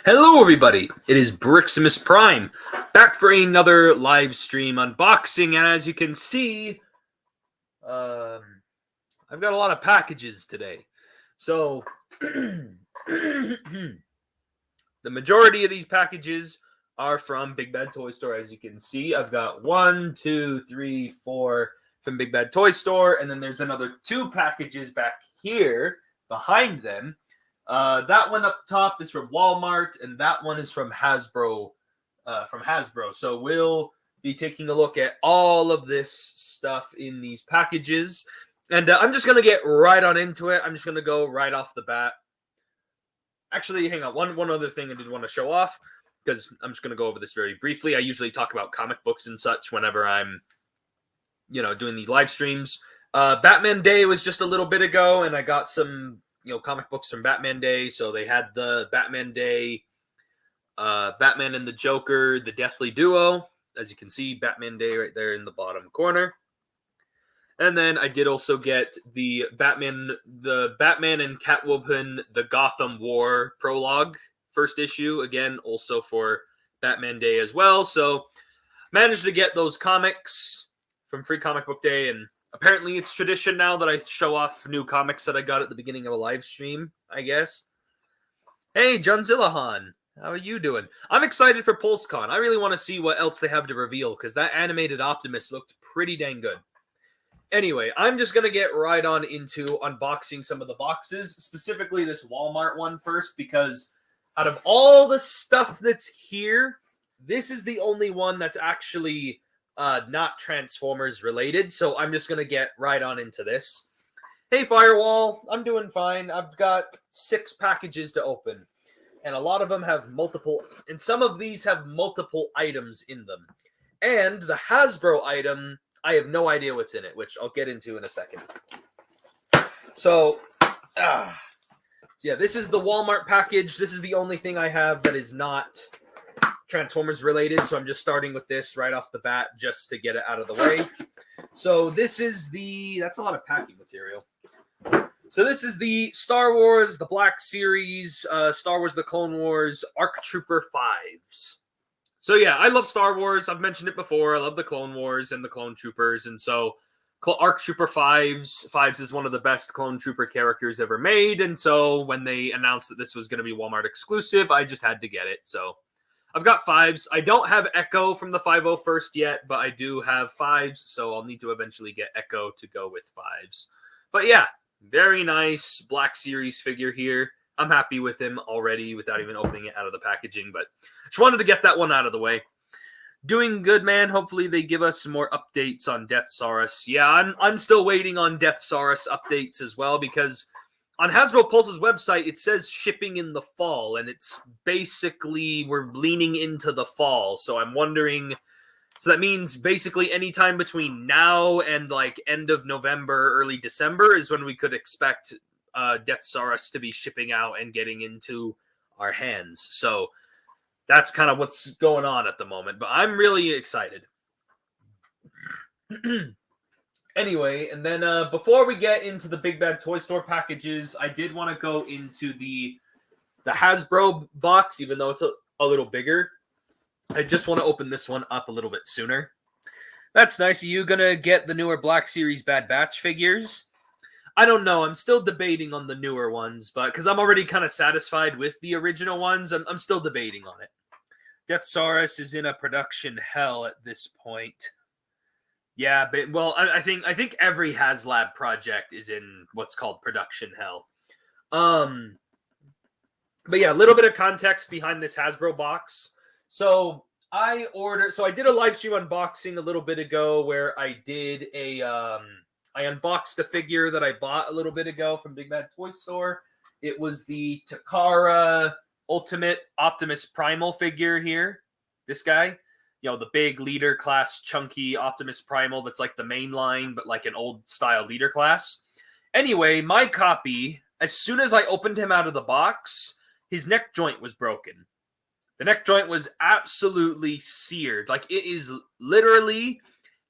Hello, everybody. It is Briximus Prime, back for another live stream unboxing. And as you can see, I've got a lot of packages today. So, the majority of these packages are from Big Bad Toy Store. As you can see, I've got 1, 2, 3, 4 from Big Bad Toy Store. And then there's another 2 packages back here behind them. That one up top is from Walmart, and that one is from Hasbro. So we'll be taking a look at all of this stuff in these packages, and I'm just gonna get right on into it. I'm just gonna go right off the bat. Actually, hang on. One other thing I did want to show off, because I'm just gonna go over this very briefly. I usually talk about comic books and such whenever I'm, doing these live streams. Batman Day was just a little bit ago, and I got some comic books from Batman Day. So they had the Batman Day, Batman and the Joker, the Deathly Duo. As you can see, Batman Day right there in the bottom corner. And then I did also get the Batman and Catwoman, the Gotham War prologue, first issue, again, also for Batman Day as well. So managed to get those comics from Free Comic Book Day, and apparently it's tradition now that I show off new comics that I got at the beginning of a live stream, I guess. Hey, John Zillahan, how are you doing? I'm excited for PulseCon. I really want to see what else they have to reveal, because that animated Optimus looked pretty dang good. Anyway, I'm just going to get right on into unboxing some of the boxes, specifically this Walmart one first, because out of all the stuff that's here, this is the only one that's actually not Transformers related, so I'm just gonna get right on into this. Hey Firewall, I'm doing fine. I've got 6 packages to open, and a lot of them have multiple, and some of these have multiple items in them. And the Hasbro item, I have no idea what's in it, which I'll get into in a second. So yeah, this is the Walmart package. This is the only thing I have that is not Transformers related, so I'm just starting with this right off the bat just to get it out of the way. So this is that's a lot of packing material. So this is the Star Wars, the Black Series, Star Wars, the Clone Wars, ARC Trooper 5s. So yeah, I love Star Wars. I've mentioned it before. I love the Clone Wars and the Clone Troopers, and so ARC Trooper 5s is one of the best Clone Trooper characters ever made, and so when they announced that this was going to be Walmart exclusive, I just had to get it. So I've got 5s. I don't have Echo from the 501st yet, but I do have 5s, so I'll need to eventually get Echo to go with 5s. But yeah, very nice Black Series figure here. I'm happy with him already without even opening it out of the packaging, but just wanted to get that one out of the way. Doing good, man. Hopefully they give us some more updates on Deathsaurus. Yeah, I'm still waiting on Deathsaurus updates as well, because on Hasbro Pulse's website, it says shipping in the fall, and it's basically we're leaning into the fall. So I'm wondering, so that means basically anytime between now and like end of November, early December is when we could expect Deathsaurus to be shipping out and getting into our hands. So that's kind of what's going on at the moment, but I'm really excited. Anyway, and then before we get into the Big Bad Toy Store packages, I did want to go into the Hasbro box, even though it's a little bigger. I just want to open this one up a little bit sooner. That's nice. Are you going to get the newer Black Series Bad Batch figures? I don't know. I'm still debating on the newer ones, but because I'm already kind of satisfied with the original ones, I'm still debating on it. Deathsaurus is in a production hell at this point. Yeah, but well, I think every HasLab project is in what's called production hell. But yeah, a little bit of context behind this Hasbro box. So I did a live stream unboxing a little bit ago where I did I unboxed a figure that I bought a little bit ago from Big Bad Toy Store. It was the Takara Ultimate Optimus Primal figure here. This guy. The big leader class, chunky Optimus Primal that's like the main line, but like an old style leader class. Anyway, my copy, as soon as I opened him out of the box, his neck joint was broken. The neck joint was absolutely seared. Like, it is literally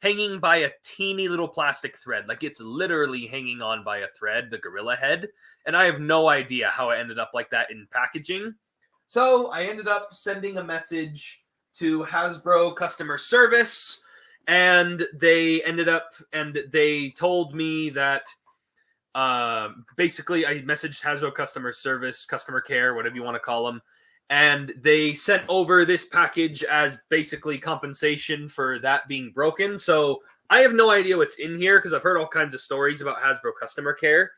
hanging by a teeny little plastic thread. Like, it's literally hanging on by a thread, the gorilla head. And I have no idea how it ended up like that in packaging. So I ended up sending a message to Hasbro customer service, and they told me that basically I messaged Hasbro customer service, customer care, whatever you want to call them, and they sent over this package as basically compensation for that being broken. So I have no idea what's in here because I've heard all kinds of stories about Hasbro customer care.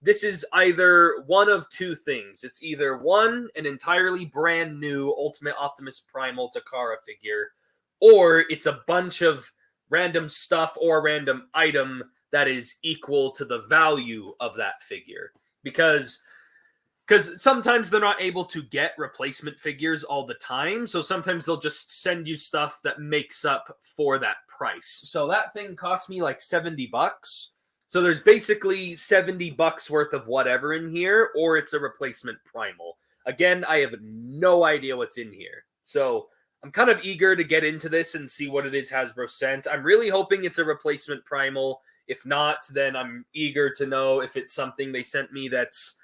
This is either one of two things. It's either one, an entirely brand new Ultimate Optimus Primal Takara figure, or it's a bunch of random stuff or random item that is equal to the value of that figure. Because sometimes they're not able to get replacement figures all the time, so sometimes they'll just send you stuff that makes up for that price. So that thing cost me like $70. So there's basically $70 worth of whatever in here, or it's a replacement Primal. Again, I have no idea what's in here. So I'm kind of eager to get into this and see what it is Hasbro sent. I'm really hoping it's a replacement Primal. If not, then I'm eager to know if it's something they sent me that's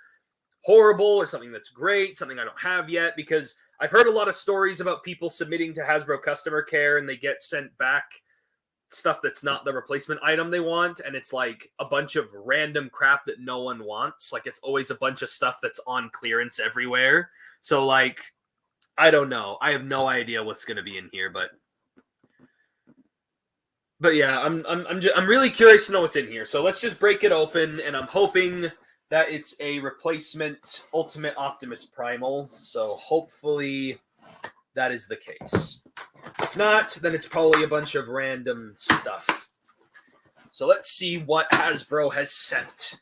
horrible or something that's great, something I don't have yet, because I've heard a lot of stories about people submitting to Hasbro customer care and they get sent back stuff that's not the replacement item they want, and it's like a bunch of random crap that no one wants. Like, it's always a bunch of stuff that's on clearance everywhere. So like, I don't know. I have no idea what's going to be in here, but yeah, I'm really curious to know what's in here. So let's just break it open, and I'm hoping that it's a replacement Ultimate Optimus Primal. So hopefully that is the case. If not, then it's probably a bunch of random stuff. So let's see what Hasbro has sent.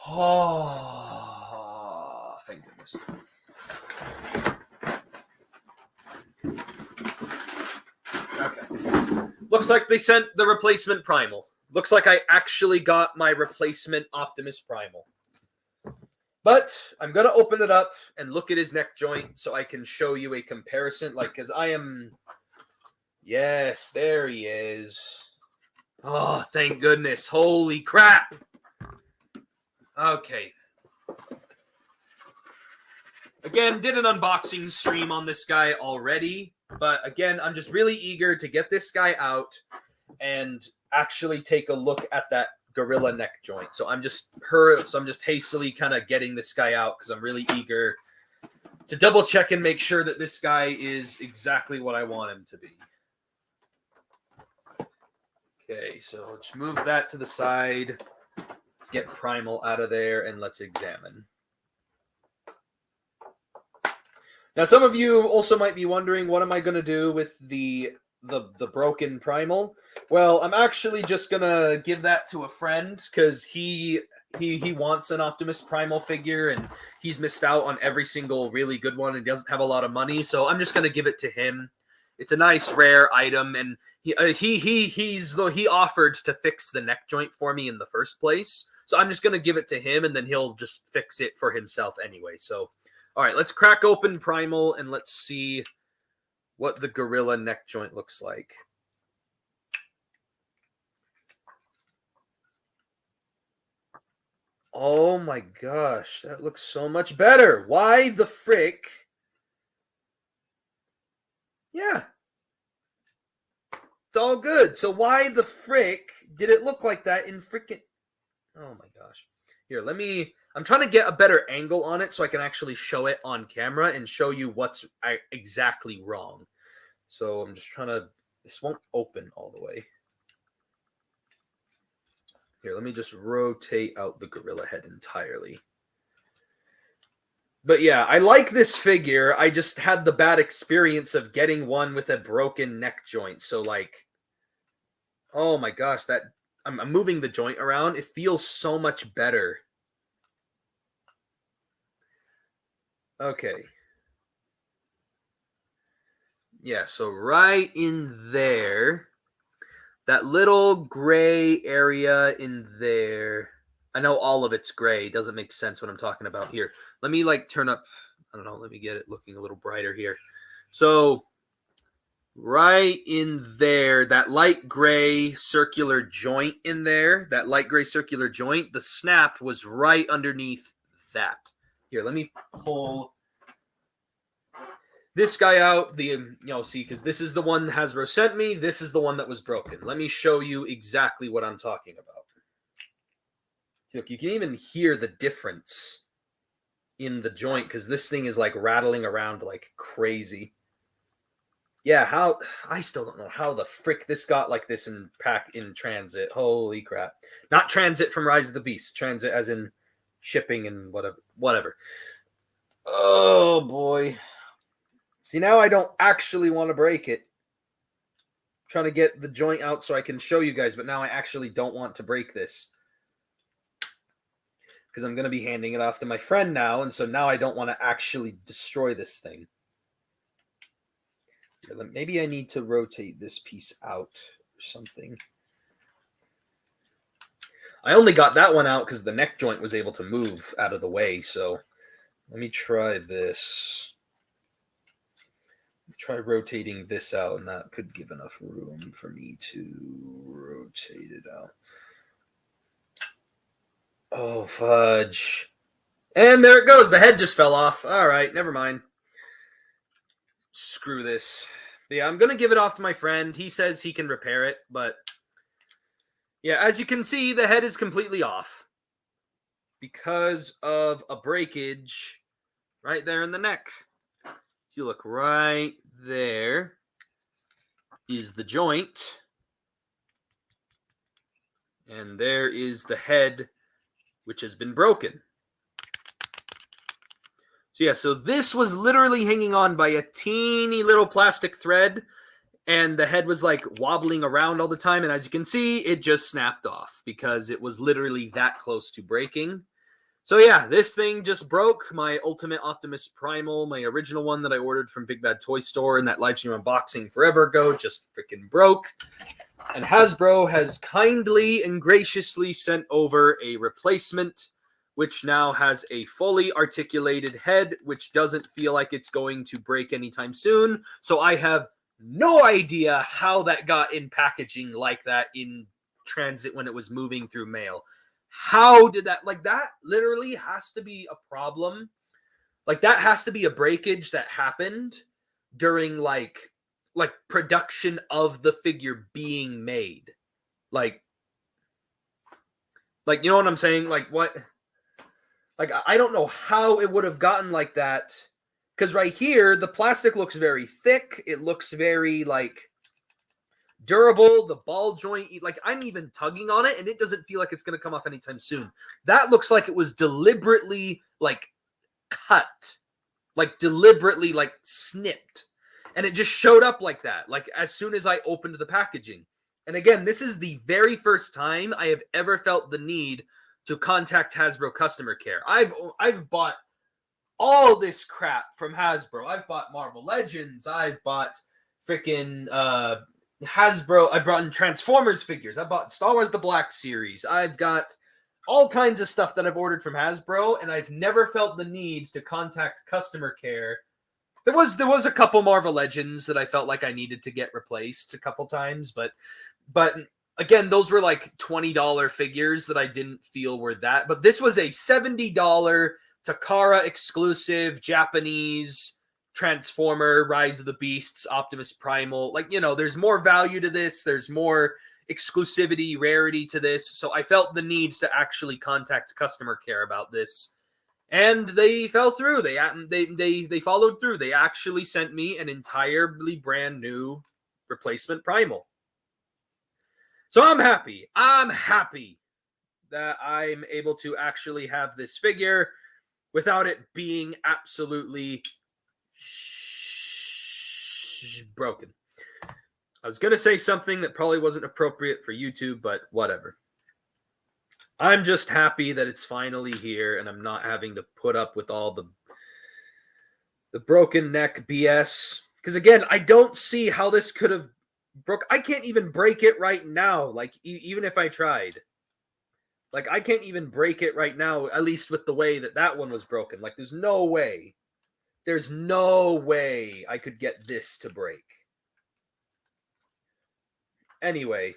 Oh, thank goodness. Okay. Looks like they sent the replacement Primal. Looks like I actually got my replacement Optimus Primal. But I'm going to open it up and look at his neck joint so I can show you a comparison. Like, because I am... Yes, there he is. Oh, thank goodness. Holy crap. Okay. Again, did an unboxing stream on this guy already. But again, I'm just really eager to get this guy out and actually take a look at that gorilla neck joint. So I'm just hastily kind of getting this guy out because I'm really eager to double check and make sure that this guy is exactly what I want him to be. Okay, so let's move that to the side. Let's get Primal out of there and let's examine. Now, some of you also might be wondering, what am I going to do with the broken Primal? Well, I'm actually just going to give that to a friend because he wants an Optimus Primal figure and he's missed out on every single really good one and doesn't have a lot of money. So I'm just going to give it to him. It's a nice rare item, and he offered to fix the neck joint for me in the first place. So I'm just going to give it to him, and then he'll just fix it for himself anyway. So, all right, let's crack open Primal, and let's see what the gorilla neck joint looks like. Oh my gosh, that looks so much better. Why the frick? Yeah. It's all good. So why the frick did it look like that in freaking... Oh my gosh. Here, I'm trying to get a better angle on it so I can actually show it on camera and show you what's exactly wrong. So I'm just trying to... This won't open all the way. Here, let me just rotate out the gorilla head entirely. But yeah, I like this figure. I just had the bad experience of getting one with a broken neck joint. So like, oh my gosh, that I'm moving the joint around. It feels so much better. Okay. Yeah, so right in there, that little gray area in there. I know all of it's gray. It doesn't make sense what I'm talking about here. Let me like turn up, I don't know, let me get it looking a little brighter here. So Right in there, that light gray circular joint in there, that light gray circular joint, the snap was right underneath that. Here, let me pull this guy out. See, because this is the one Hasbro sent me. This is the one that was broken. Let me show you exactly what I'm talking about. Look, you can even hear the difference in the joint because this thing is like rattling around like crazy. Yeah, how I still don't know how the frick this got like this in transit. Holy crap. Not transit from Rise of the Beast. Transit as in shipping and whatever. Oh boy. See, now I don't actually want to break it. I'm trying to get the joint out so I can show you guys, but now I actually don't want to break this. Because I'm going to be handing it off to my friend now, and so now I don't want to actually destroy this thing. Maybe I need to rotate this piece out or something. I only got that one out because the neck joint was able to move out of the way. So let me try this. Try rotating this out, and that could give enough room for me to rotate it out. Oh, fudge. And there it goes. The head just fell off. All right, never mind. Screw this. But yeah, I'm going to give it off to my friend. He says he can repair it, but yeah, as you can see, the head is completely off because of a breakage right there in the neck. So you look right there is the joint, and there is the head, which has been broken. So yeah, so this was literally hanging on by a teeny little plastic thread, and the head was like wobbling around all the time. And as you can see, it just snapped off because it was literally that close to breaking. So yeah, this thing just broke. My Ultimate Optimus Primal, my original one that I ordered from Big Bad Toy Store in that Livestream unboxing forever ago, just freaking broke. And Hasbro has kindly and graciously sent over a replacement, which now has a fully articulated head, which doesn't feel like it's going to break anytime soon. So I have no idea how that got in packaging like that in transit when it was moving through mail. How did that, like, that literally has to be a problem. Like, that has to be a breakage that happened during like production of the figure being made. Like, you know what I'm saying? Like, what? Like, I don't know how it would have gotten like that. Because right here, the plastic looks very thick. It looks very, like, durable. The ball joint, like, I'm even tugging on it, and it doesn't feel like it's going to come off anytime soon. That looks like it was deliberately, like, cut. Like, deliberately, like, snipped. And it just showed up like that, like, as soon as I opened the packaging. And again, this is the very first time I have ever felt the need to contact Hasbro customer care. I've bought all this crap from Hasbro. I've bought Marvel Legends. I've bought freaking Hasbro. I brought in Transformers figures. I bought Star Wars The Black Series. I've got all kinds of stuff that I've ordered from Hasbro, and I've never felt the need to contact customer care. There was a couple Marvel Legends that I felt like I needed to get replaced a couple times, but again, those were like $20 figures that I didn't feel were that. But this was a $70 Takara exclusive Japanese Transformer, Rise of the Beasts, Optimus Primal. Like, you know, there's more value to this. There's more exclusivity, rarity to this. So I felt the need to actually contact customer care about this. And they fell through. They followed through. They actually sent me an entirely brand new replacement Primal. So I'm happy. I'm happy that I'm able to actually have this figure without it being absolutely broken. I was going to say something that probably wasn't appropriate for YouTube, but whatever. I'm just happy that it's finally here and I'm not having to put up with all the broken neck BS. Because again, I don't see how this could have broke. I can't even break it right now. Like, even if I tried. Like, I can't even break it right now, at least with the way that one was broken. Like, there's no way. There's no way I could get this to break. anyway,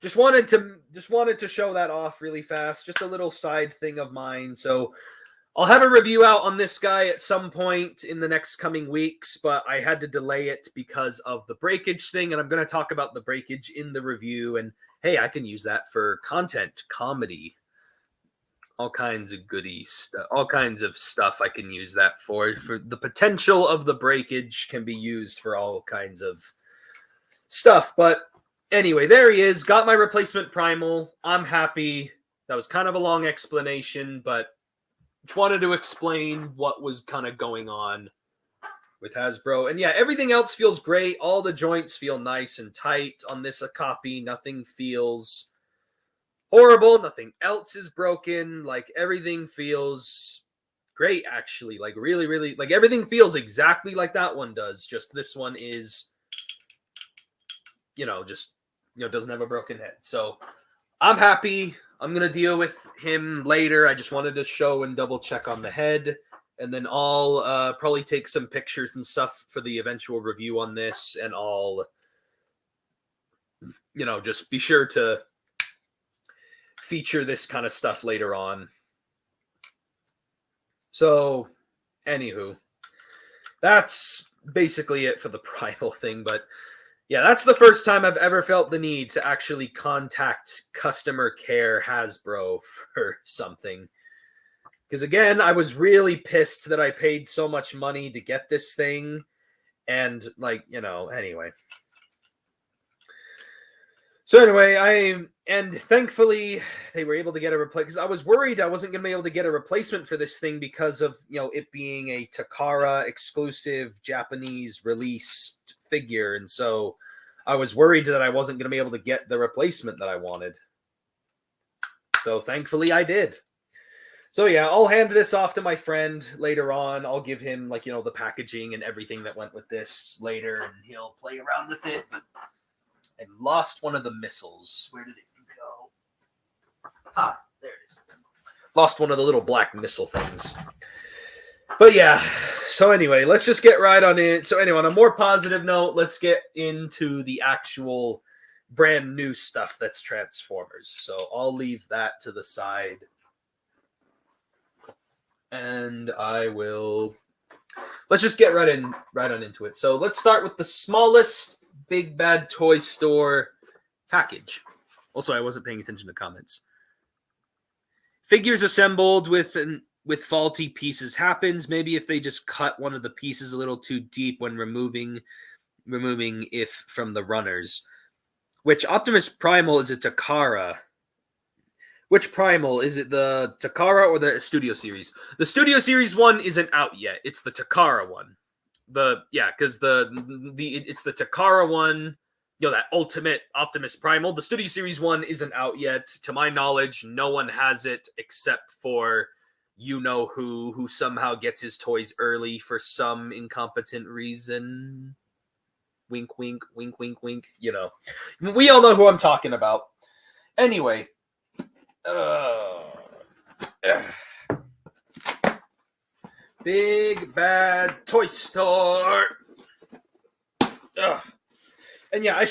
just wanted to show that off really fast. Just a little side thing of mine. So I'll have a review out on this guy at some point in the next coming weeks, but I had to delay it because of the breakage thing, and I'm going to talk about the breakage in the review. And hey, I can use that for content, comedy, all kinds of goodies, all kinds of stuff I can use that for. For the potential of the breakage can be used for all kinds of stuff. But anyway, there he is. Got my replacement primal. I'm happy. That was kind of a long explanation, but just wanted to explain what was kind of going on with Hasbro. And yeah, everything else feels great. All the joints feel nice and tight on this copy. Nothing feels horrible. Nothing else is broken. Like, everything feels great, actually. Like, really, really, like, everything feels exactly like that one does. Just this one is, doesn't have a broken head. So I'm happy. I'm going to deal with him later. I just wanted to show and double check on the head. And then I'll probably take some pictures and stuff for the eventual review on this. And I'll, just be sure to feature this kind of stuff later on. So, anywho, that's basically it for the primal thing. But yeah, that's the first time I've ever felt the need to actually contact customer care Hasbro for something. Because again, I was really pissed that I paid so much money to get this thing. And anyway. So anyway, thankfully they were able to get a replacement, because I was worried I wasn't going to be able to get a replacement for this thing because of, it being a Takara exclusive Japanese released figure. And so I was worried that I wasn't going to be able to get the replacement that I wanted. So thankfully I did. So yeah, I'll hand this off to my friend later on. I'll give him the packaging and everything that went with this later, and he'll play around with it. But I lost one of the missiles. Where did it go? Ah, there it is. Lost one of the little black missile things. But yeah, so anyway, let's just get right on it. So anyway, on a more positive note, let's get into the actual brand new stuff that's Transformers. So I'll leave that to the side. And let's just get right on into it. So let's start with the smallest Big Bad Toy Store package. Also, I wasn't paying attention to comments. Figures assembled with faulty pieces happens. Maybe if they just cut one of the pieces a little too deep when removing if from the runners. Which Optimus Primal is a Takara. Which Primal? Is it the Takara or the Studio Series? The Studio Series one isn't out yet. It's the Takara one. Because it's the Takara one, that Ultimate Optimus Primal. The Studio Series one isn't out yet. To my knowledge, no one has it except for who somehow gets his toys early for some incompetent reason. Wink, wink, wink, wink, wink. We all know who I'm talking about. Anyway. Big Bad Toy Store. And yeah,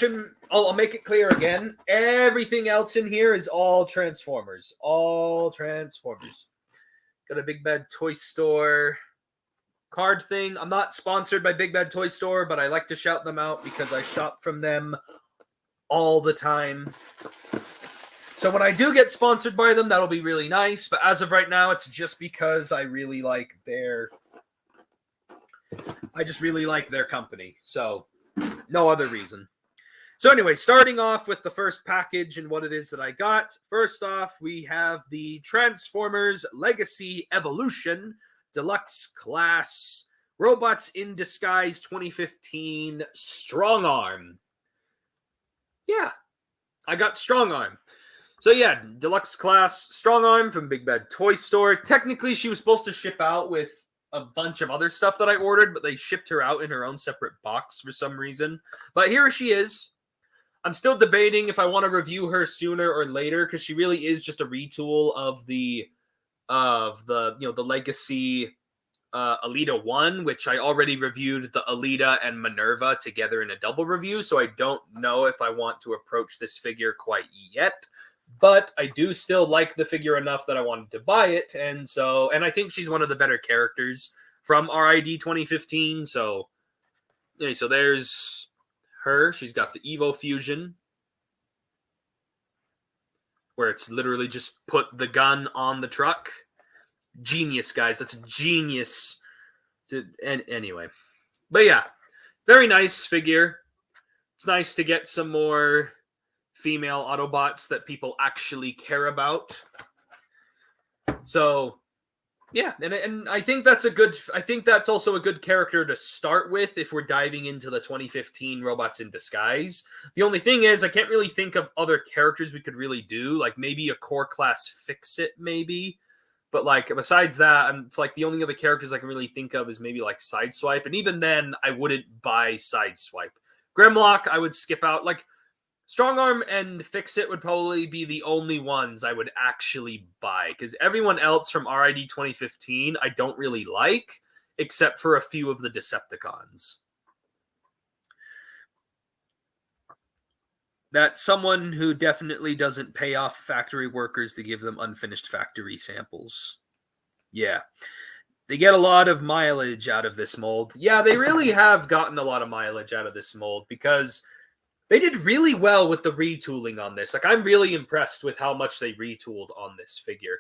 I'll make it clear again. Everything else in here is all Transformers. All Transformers. Got a Big Bad Toy Store card thing. I'm not sponsored by Big Bad Toy Store, but I like to shout them out because I shop from them all the time. So when I do get sponsored by them, that'll be really nice. But as of right now, it's just because I really like I just really like their company. So no other reason. So anyway, starting off with the first package and what it is that I got. First off, we have the Transformers Legacy Evolution Deluxe Class Robots in Disguise 2015 Strong Arm. Yeah, I got Strong Arm. So yeah, Deluxe Class Strong Arm from Big Bad Toy Store. Technically, she was supposed to ship out with a bunch of other stuff that I ordered, but they shipped her out in her own separate box for some reason. But here she is. I'm still debating if I want to review her sooner or later, because she really is just a retool of the Legacy Alita 1, which I already reviewed the Alita and Minerva together in a double review, so I don't know if I want to approach this figure quite yet. But I do still like the figure enough that I wanted to buy it, and I think she's one of the better characters from RID 2015. So, anyway, so there's her. She's got the Evo Fusion, where it's literally just put the gun on the truck. Genius, guys. That's genius. And anyway, but yeah, very nice figure. It's nice to get some more female Autobots that people actually care about. So yeah, and I think that's also a good character to start with if we're diving into the 2015 Robots in Disguise. The only thing is I can't really think of other characters we could really do, like maybe a core class Fix-It maybe. But like besides that, it's like the only other characters I can really think of is maybe like Sideswipe, and even then I wouldn't buy Sideswipe. Grimlock I would skip out. Like Strongarm and Fix-It would probably be the only ones I would actually buy, because everyone else from RID 2015 I don't really like, except for a few of the Decepticons. That's someone who definitely doesn't pay off factory workers to give them unfinished factory samples. Yeah. They get a lot of mileage out of this mold. Yeah, they really have gotten a lot of mileage out of this mold, because they did really well with the retooling on this. Like, I'm really impressed with how much they retooled on this figure.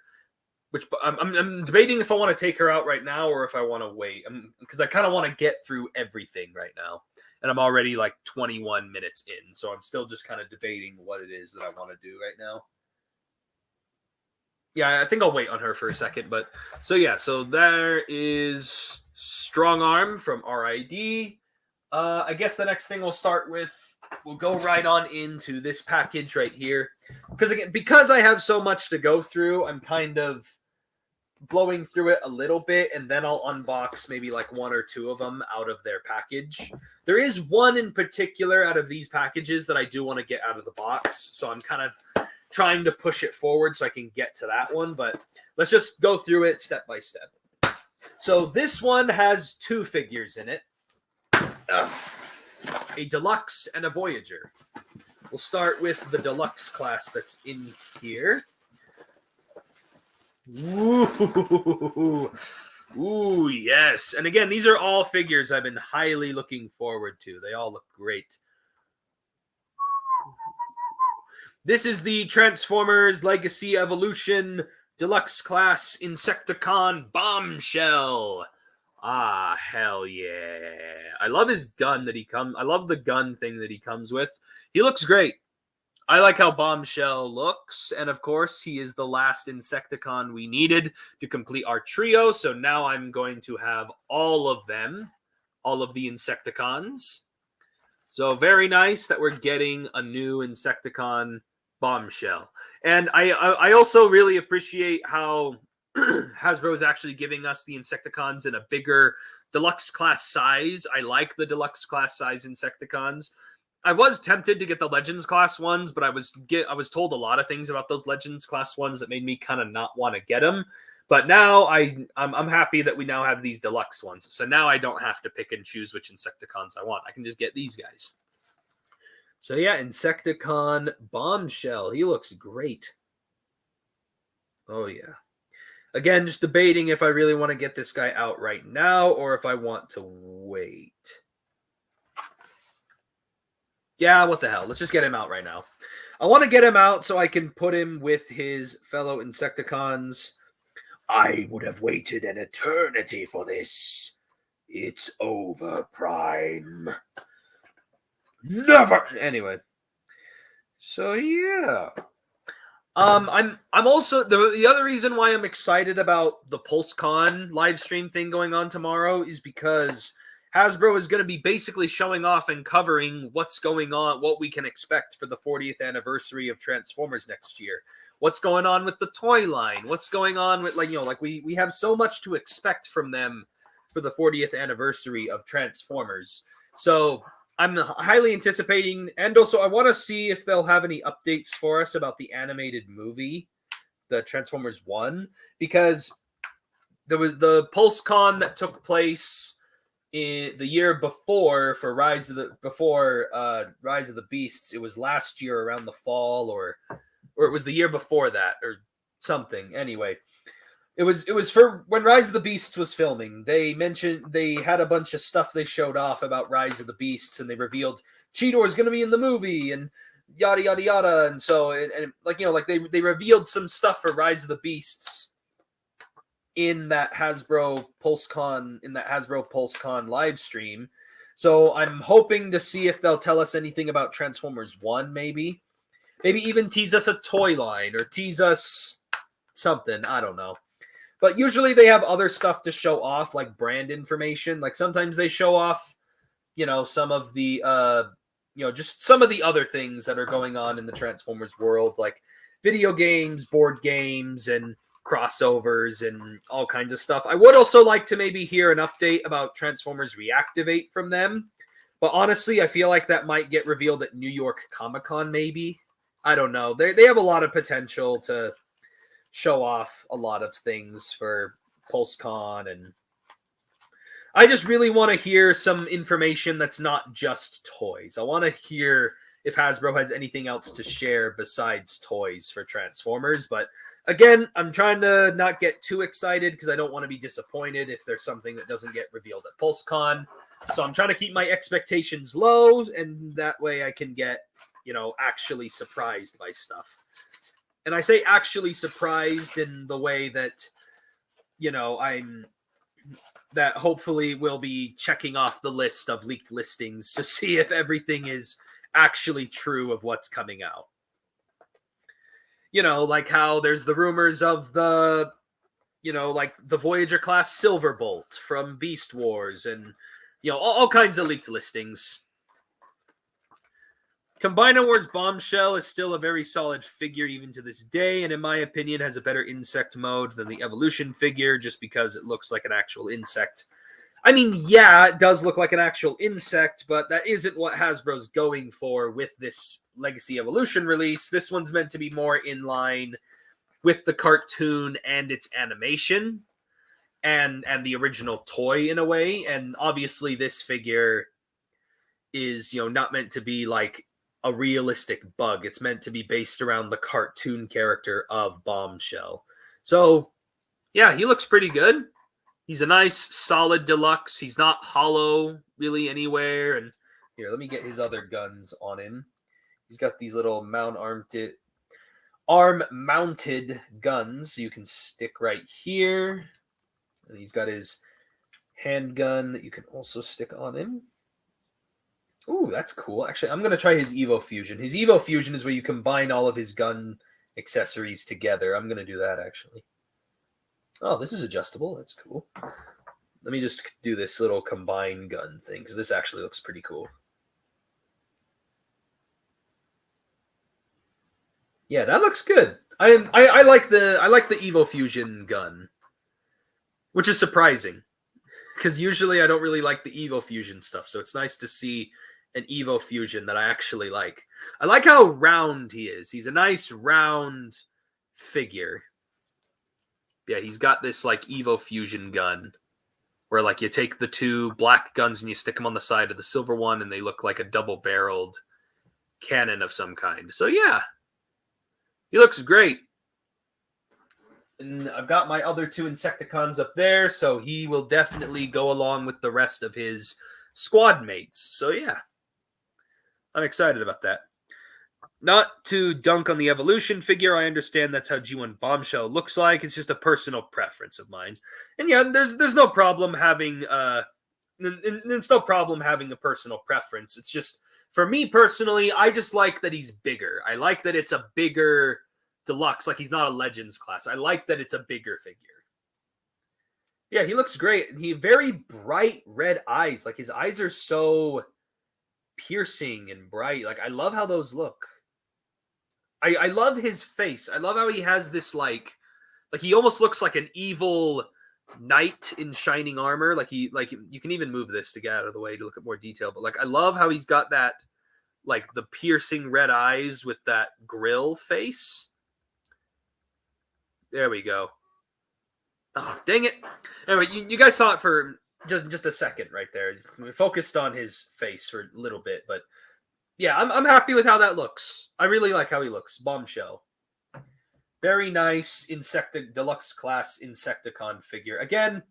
Which I'm debating if I want to take her out right now or if I want to wait. Because I kind of want to get through everything right now. And I'm already like 21 minutes in. So I'm still just kind of debating what it is that I want to do right now. Yeah, I think I'll wait on her for a second. But so yeah, so there is Strongarm from RID. I guess the next thing we'll start with, we'll go right on into this package right here. Because I have so much to go through, I'm kind of blowing through it a little bit, and then I'll unbox maybe like one or two of them out of their package. There is one in particular out of these packages that I do want to get out of the box, so I'm kind of trying to push it forward so I can get to that one, but let's just go through it step by step. So this one has two figures in it. A Deluxe and a Voyager. We'll start with the Deluxe class that's in here. Ooh, yes. And again, these are all figures I've been highly looking forward to. They all look great. This is the Transformers Legacy Evolution Deluxe Class Insecticon Bombshell. Ah, hell yeah. I love his gun that I love the gun thing that he comes with. He looks great. I like how Bombshell looks, and of course, he is the last Insecticon we needed to complete our trio, so now I'm going to have all of them, all of the Insecticons. So very nice that we're getting a new Insecticon Bombshell. And I also really appreciate how Hasbro is actually giving us the Insecticons in a bigger deluxe class size. I like the deluxe class size Insecticons. I was tempted to get the Legends class ones, but I was told a lot of things about those Legends class ones that made me kind of not want to get them. But now I'm happy that we now have these deluxe ones. So now I don't have to pick and choose which Insecticons I want. I can just get these guys. So yeah, Insecticon Bombshell. He looks great. Oh yeah. Again, just debating if I really want to get this guy out right now or if I want to wait. Yeah, what the hell? Let's just get him out right now. I want to get him out so I can put him with his fellow Insecticons. I would have waited an eternity for this. It's over, Prime. Never. Anyway. So yeah. I'm also the other reason why I'm excited about the PulseCon live stream thing going on tomorrow is because Hasbro is going to be basically showing off and covering what's going on, what we can expect for the 40th anniversary of Transformers next year. What's going on with the toy line? What's going on with we have so much to expect from them for the 40th anniversary of Transformers. So I'm highly anticipating, and also I want to see if they'll have any updates for us about the animated movie, the Transformers 1, because there was the PulseCon that took place in the year before for Rise of the Beasts. It was last year around the fall, or it was the year before that, or something. Anyway, it was for when Rise of the Beasts was filming. They mentioned they had a bunch of stuff they showed off about Rise of the Beasts, and they revealed Cheetor's going to be in the movie and yada yada yada. And so, and like they revealed some stuff for Rise of the Beasts in that Hasbro PulseCon live stream. So I'm hoping to see if they'll tell us anything about Transformers 1, maybe even tease us a toy line or tease us something. I don't know. But usually they have other stuff to show off, like brand information. Like sometimes they show off, some of the, just some of the other things that are going on in the Transformers world, like video games, board games, and crossovers and all kinds of stuff. I would also like to maybe hear an update about Transformers Reactivate from them. But honestly, I feel like that might get revealed at New York Comic-Con, maybe. I don't know. They have a lot of potential to show off a lot of things for PulseCon, and I just really want to hear some information that's not just toys. I want to hear if Hasbro has anything else to share besides toys for Transformers, but again, I'm trying to not get too excited because I don't want to be disappointed if there's something that doesn't get revealed at PulseCon. So I'm trying to keep my expectations low, and that way I can get, actually surprised by stuff. And I say actually surprised in the way that, that hopefully we'll be checking off the list of leaked listings to see if everything is actually true of what's coming out. Like how there's the rumors of the, like the Voyager class Silverbolt from Beast Wars and, all kinds of leaked listings. Combiner Wars Bombshell is still a very solid figure even to this day, and in my opinion has a better insect mode than the Evolution figure just because it looks like an actual insect. I mean, yeah, it does look like an actual insect, but that isn't what Hasbro's going for with this Legacy Evolution release. This one's meant to be more in line with the cartoon and its animation and the original toy in a way. And obviously this figure is, not meant to be like a realistic bug. It's meant to be based around the cartoon character of Bombshell. So, yeah, he looks pretty good. He's a nice, solid deluxe. He's not hollow really anywhere. And here, let me get his other guns on him. He's got these little arm-mounted guns you can stick right here. And he's got his handgun that you can also stick on him. Ooh, that's cool. Actually, I'm going to try his Evo Fusion. His Evo Fusion is where you combine all of his gun accessories together. I'm going to do that, actually. Oh, this is adjustable. That's cool. Let me just do this little combine gun thing because this actually looks pretty cool. Yeah, that looks good. I like the Evo Fusion gun, which is surprising because usually I don't really like the Evo Fusion stuff. So it's nice to see an Evo Fusion that I actually like. I like how round he is. He's a nice round figure. Yeah, he's got this like Evo Fusion gun where like you take the two black guns and you stick them on the side of the silver one and they look like a double-barreled cannon of some kind. So yeah, he looks great. And I've got my other two Insecticons up there, so he will definitely go along with the rest of his squad mates. So yeah, I'm excited about that. Not to dunk on the Evolution figure, I understand that's how G1 Bombshell looks like. It's just a personal preference of mine. And yeah, there's no problem having it's no problem having a personal preference. It's just for me personally, I just like that he's bigger. I like that it's a bigger deluxe, like he's not a Legends class. I like that it's a bigger figure. Yeah, he looks great. He very bright red eyes. Like his eyes are so piercing and bright. Like I love how those look. I love his face. I love how he has this like he almost looks like an evil knight in shining armor. Like you can even move this to get out of the way to look at more detail. But like I love how he's got that like the piercing red eyes with that grill face. There we go. Oh, dang it. Anyway, you guys saw it for just a second right there. We focused on his face for a little bit, but yeah, I'm happy with how that looks. I really like how he looks. Bombshell. Very nice deluxe class Insecticon figure. Again,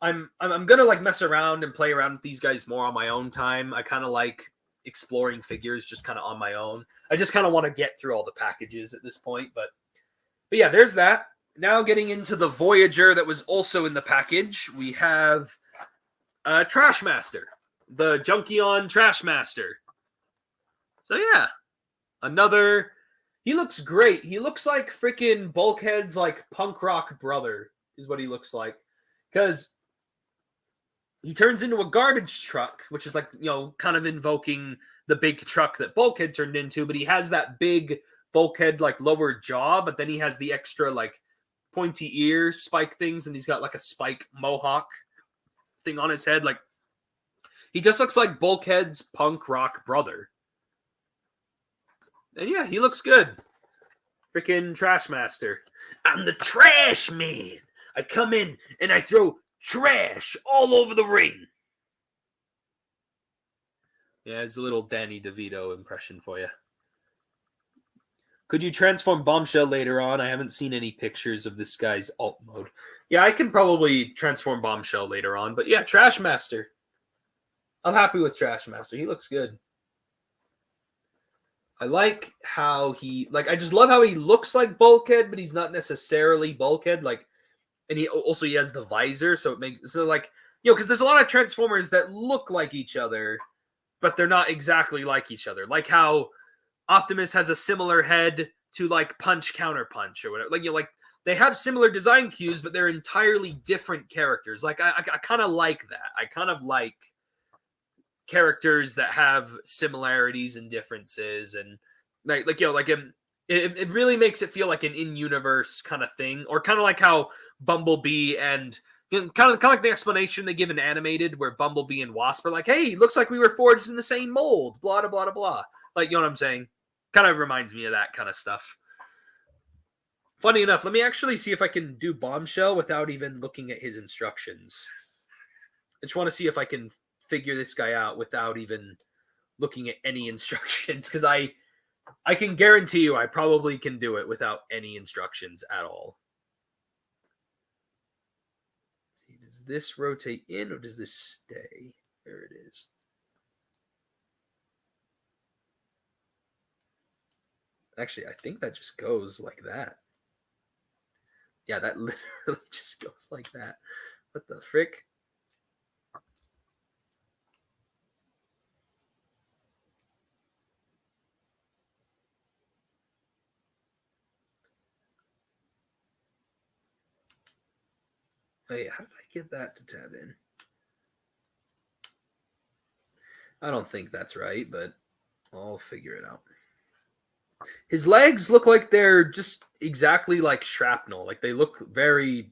I'm gonna like mess around and play around with these guys more on my own time. I kind of like exploring figures just kind of on my own. I just kind of want to get through all the packages at this point, but yeah, there's that. Now getting into the Voyager that was also in the package, we have Trash Master, the Junkion Trash Master. So yeah, another. He looks great. He looks like freaking Bulkhead's like punk rock brother is what he looks like, because he turns into a garbage truck, which is like, kind of invoking the big truck that Bulkhead turned into, but he has that big Bulkhead like lower jaw, but then he has the extra like pointy ear spike things, and he's got like a spike mohawk thing on his head. Like, he just looks like Bulkhead's punk rock brother. And yeah, he looks good. Freaking Trash Master. I'm the trash man. I come in and I throw trash all over the ring. Yeah, it's a little Danny DeVito impression for you. Could you transform Bombshell later on? I haven't seen any pictures of this guy's alt mode. Yeah, I can probably transform Bombshell later on. But yeah, Trash Master. I'm happy with Trash Master. He looks good. I like how I just love how he looks like Bulkhead, but he's not necessarily Bulkhead. Like, and he has the visor, so it makes because there's a lot of Transformers that look like each other, but they're not exactly like each other. Like how Optimus has a similar head to like Punch Counter Punch or whatever. Like they have similar design cues, but they're entirely different characters. Like I kind of like that. I kind of like characters that have similarities and differences, and it really makes it feel like an in-universe kind of thing, or kind of like how Bumblebee and kind of like the explanation they give in Animated, where Bumblebee and Wasp are like, "Hey, looks like we were forged in the same mold." Blah blah blah blah. Like, you know what I'm saying? Kind of reminds me of that kind of stuff. Funny enough, let me actually see if I can do Bombshell without even looking at his instructions. I just want to see if I can figure this guy out without even looking at any instructions, because I can guarantee you I probably can do it without any instructions at all. Does this rotate in or does this stay? There it is. Actually, I think that just goes like that. Yeah, that literally just goes like that. What the frick? Wait, how did I get that to tab in? I don't think that's right, but I'll figure it out. His legs look like they're just exactly like shrapnel. Like, they look very,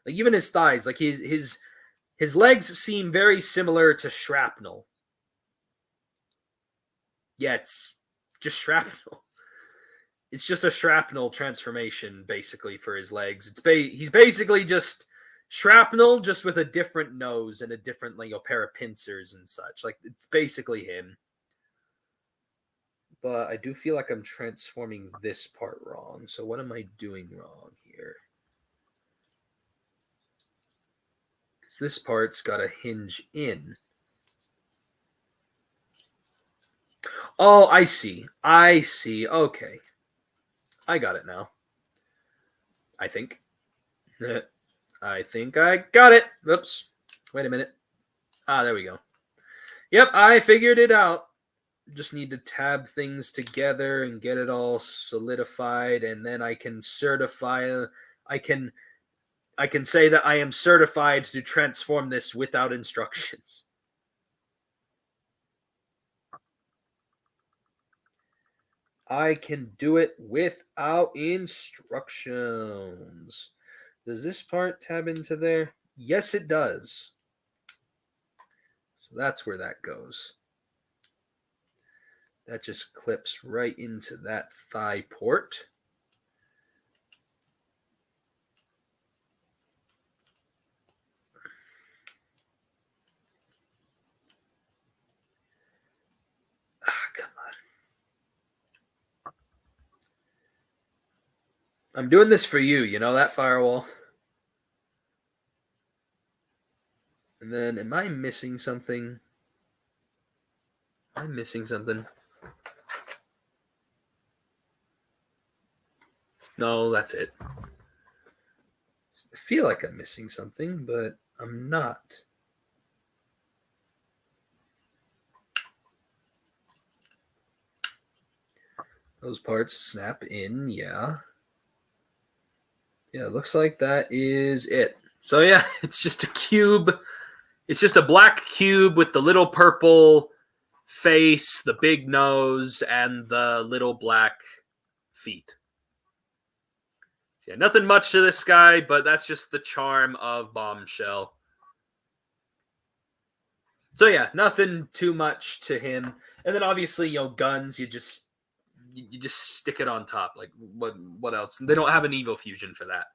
like, even his thighs, like his legs seem very similar to shrapnel. Yeah, it's just shrapnel. It's just a shrapnel transformation, basically, for his legs. He's basically just shrapnel, just with a different nose and a different pair of pincers and such. Like, it's basically him. But I do feel like I'm transforming this part wrong. So what am I doing wrong here? Because this part's got to hinge in. Oh, I see. Okay. I got it now. I think. I think I got it. Oops. Wait a minute. There we go. Yep, I figured it out. Just need to tab things together and get it all solidified, and then I can certify. I can say that I am certified to transform this without instructions. I can do it without instructions. Does this part tab into there? Yes, it does. So that's where that goes. That just clips right into that thigh port. I'm doing this for you. You know that, Firewall? And then, am I missing something? I'm missing something. No, that's it. I feel like I'm missing something, but I'm not. Those parts snap in, yeah. Yeah, it looks like that is it. So yeah, it's just a cube. It's just a black cube with the little purple face, the big nose, and the little black feet. Yeah, nothing much to this guy, but that's just the charm of Bombshell. So yeah, nothing too much to him. And then obviously, guns, you just stick it on top. Like what else? And they don't have an Evo Fusion for that.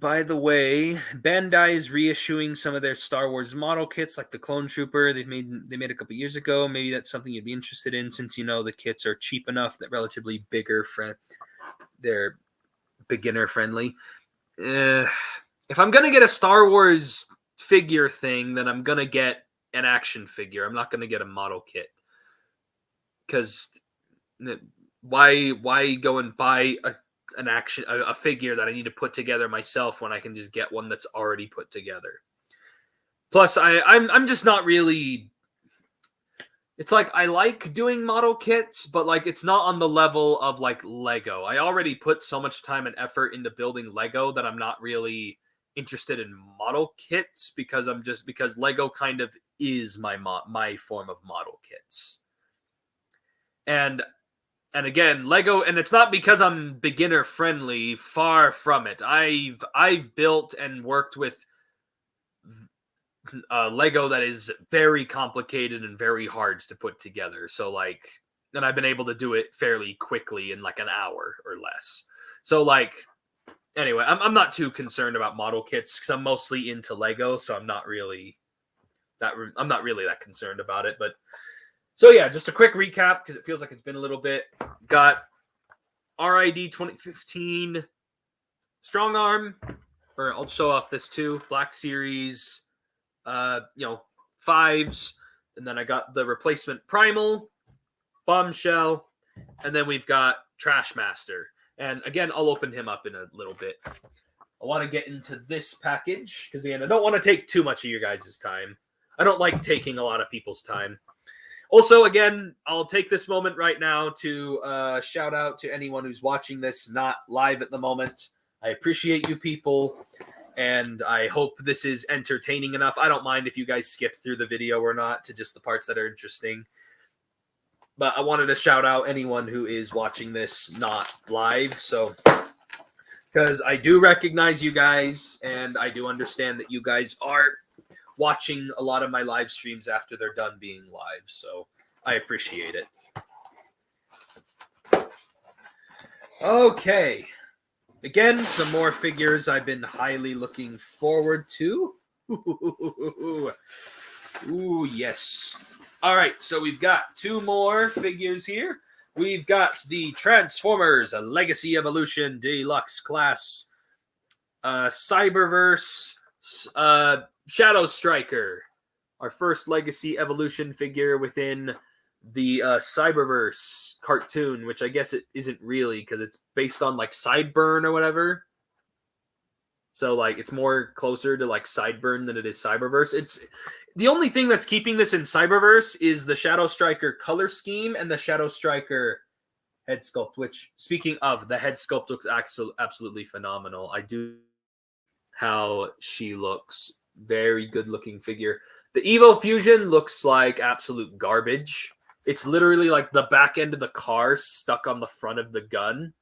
By the way, Bandai is reissuing some of their Star Wars model kits, like the Clone Trooper they made a couple years ago. Maybe that's something you'd be interested in, since the kits are cheap enough that relatively bigger they're beginner friendly. If I'm gonna get a Star Wars figure thing, then I'm gonna get an action figure. I'm not gonna get a model kit, because why go and buy a figure that I need to put together myself when I can just get one that's already put together. Plus, I'm just not really. It's like I like doing model kits, but like it's not on the level of like Lego. I already put so much time and effort into building Lego that I'm not really interested in model kits, because Lego kind of is my form of model kits. And again, Lego, and it's not because I'm beginner friendly, far from it. I've built and worked with Lego that is very complicated and very hard to put together. So and I've been able to do it fairly quickly in like an hour or less. So anyway, I'm not too concerned about model kits because I'm mostly into Lego, so I'm not really that concerned about it. But so yeah, just a quick recap because it feels like it's been a little bit. Got RID 2015 Strong Arm, or I'll show off this too. Black Series, 5s, and then I got the replacement Primal, Bombshell, and then we've got Trashmaster. And again, I'll open him up in a little bit. I want to get into this package because again, I don't want to take too much of your guys' time. I don't like taking a lot of people's time. Also, again, I'll take this moment right now to shout out to anyone who's watching this not live at the moment. I appreciate you people, and I hope this is entertaining enough. I don't mind if you guys skip through the video or not to just the parts that are interesting. But I wanted to shout out anyone who is watching this not live, so because I do recognize you guys, and I do understand that you guys are watching a lot of my live streams after they're done being live, so I appreciate it. Okay. Again, some more figures I've been highly looking forward to. Ooh, yes. All right, so we've got two more figures here. We've got the Transformers, a Legacy Evolution Deluxe Class Cyberverse Shadow Striker, our first Legacy Evolution figure within the Cyberverse cartoon, which I guess it isn't really because it's based on like Sideburn or whatever. So it's more closer to like Sideburn than it is Cyberverse. It's the only thing that's keeping this in Cyberverse is the Shadow Striker color scheme and the Shadow Striker head sculpt, which, speaking of, the head sculpt looks absolutely phenomenal. I do how she looks. Very good looking figure. The Evo Fusion looks like absolute garbage. It's literally like the back end of the car stuck on the front of the gun.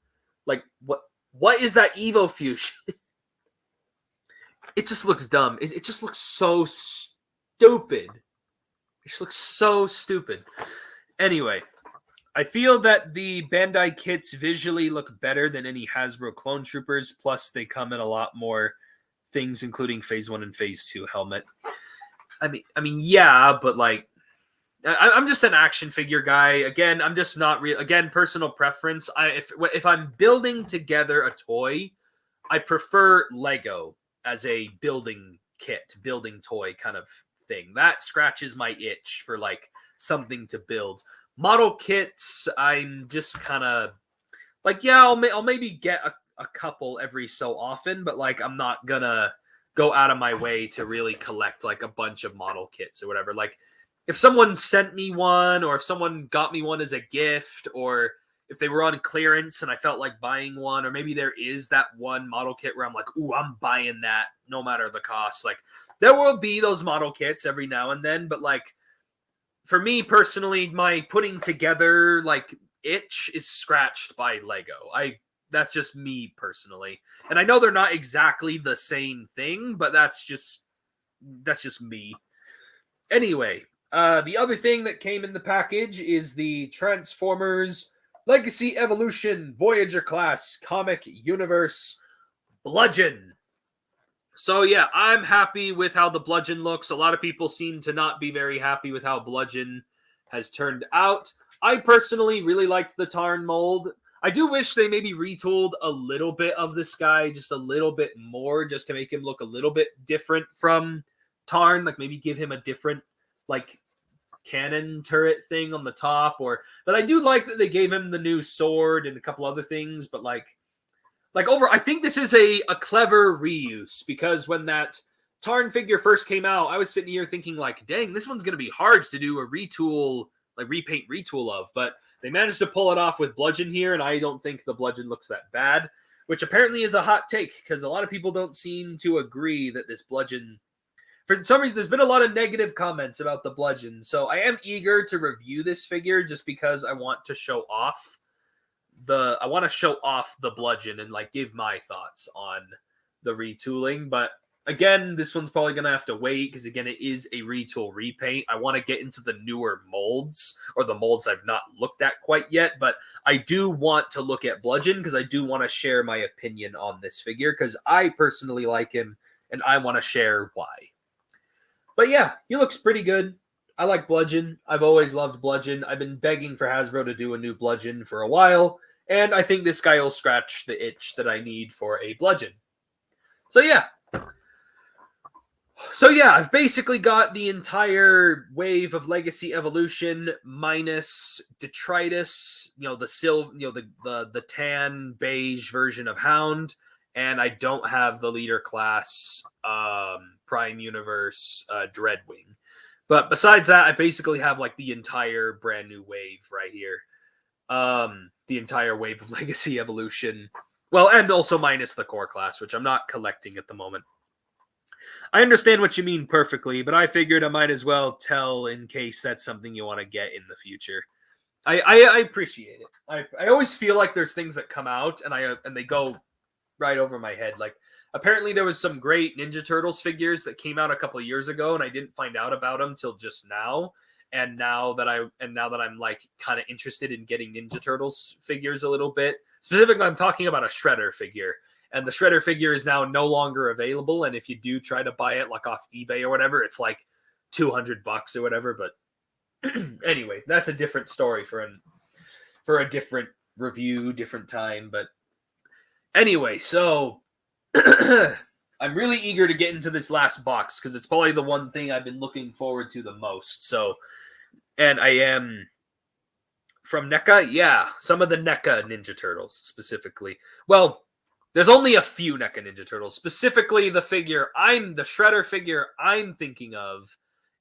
Like, what is that Evo Fusion? It just looks dumb. It just looks so stupid. It just looks so stupid. Anyway, I feel that the Bandai kits visually look better than any Hasbro Clone Troopers. Plus, they come in a lot more things, including Phase 1 and Phase 2 helmet. I mean, yeah, but I'm just an action figure guy. Again, I'm just not real. Again, personal preference. If I'm building together a toy, I prefer Lego as a building kit, building toy kind of thing. That scratches my itch for like something to build. Model kits, I'm just kind of like, yeah, I'll maybe get a couple every so often, but like I'm not gonna go out of my way to really collect like a bunch of model kits or whatever. Like if someone sent me one, or if someone got me one as a gift, or if they were on clearance and I felt like buying one, or maybe there is that one model kit where I'm like, ooh, I'm buying that no matter the cost. Like there will be those model kits every now and then, but like for me personally, my putting together like itch is scratched by Lego. That's just me personally. And I know they're not exactly the same thing, but that's just me. Anyway, the other thing that came in the package is the Transformers Legacy Evolution Voyager Class Comic Universe Bludgeon. So yeah, I'm happy with how the Bludgeon looks. A lot of people seem to not be very happy with how Bludgeon has turned out. I personally really liked the Tarn mold. I do wish they maybe retooled a little bit of this guy, just a little bit more, just to make him look a little bit different from Tarn. Like maybe give him a different like cannon turret thing on the top, but I do like that they gave him the new sword and a couple other things, but like I think this is a clever reuse, because when that Tarn figure first came out, I was sitting here thinking like, dang, this one's gonna be hard to do a retool, like repaint retool of, but they managed to pull it off with Bludgeon here, and I don't think the Bludgeon looks that bad, which apparently is a hot take, because a lot of people don't seem to agree that this Bludgeon, for some reason, there's been a lot of negative comments about the Bludgeon, so I am eager to review this figure just because I want to show off the Bludgeon and like give my thoughts on the retooling. But again, this one's probably gonna have to wait, because again, it is a retool repaint. I want to get into the newer molds, or the molds I've not looked at quite yet, but I do want to look at Bludgeon because I do want to share my opinion on this figure, because I personally like him and I want to share why. But yeah, he looks pretty good. I like Bludgeon. I've always loved Bludgeon. I've been begging for Hasbro to do a new Bludgeon for a while, and I think this guy will scratch the itch that I need for a Bludgeon. So yeah, I've basically got the entire wave of Legacy Evolution minus Detritus, the tan beige version of Hound, and I don't have the leader class Prime Universe Dreadwing. But besides that, I basically have like the entire brand new wave right here. The entire wave of Legacy Evolution. Well, and also minus the core class, which I'm not collecting at the moment. I understand what you mean perfectly, but I figured I might as well tell in case that's something you want to get in the future. I appreciate it. I always feel like there's things that come out and they go right over my head. Like apparently there was some great Ninja Turtles figures that came out a couple of years ago, and I didn't find out about them till just now. And now that I'm like kind of interested in getting Ninja Turtles figures a little bit, specifically I'm talking about a Shredder figure. And the Shredder figure is now no longer available. And if you do try to buy it like off eBay or whatever, it's like $200 or whatever. But anyway, that's a different story for a different review, different time. But anyway, so I'm really eager to get into this last box because it's probably the one thing I've been looking forward to the most. So, and I am from NECA. Yeah, some of the NECA Ninja Turtles specifically. Well, there's only a few NECA Ninja Turtles. Specifically, the Shredder figure I'm thinking of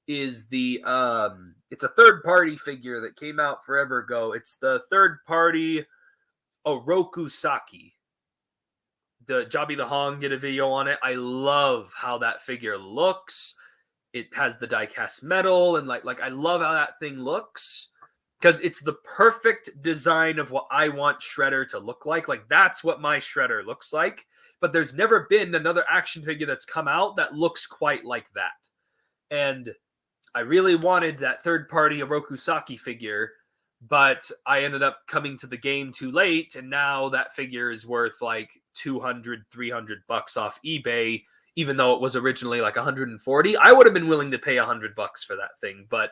is it's a third-party figure that came out forever ago. It's the third-party Oroku Saki. The Jobby the Hong did a video on it. I love how that figure looks. It has the die-cast metal, and like I love how that thing looks. Because it's the perfect design of what I want Shredder to look like. Like, that's what my Shredder looks like. But there's never been another action figure that's come out that looks quite like that. And I really wanted that third-party Oroku Saki figure, but I ended up coming to the game too late, and now that figure is worth like $200, $300 off eBay, even though it was originally like $140. I would have been willing to pay $100 for that thing, but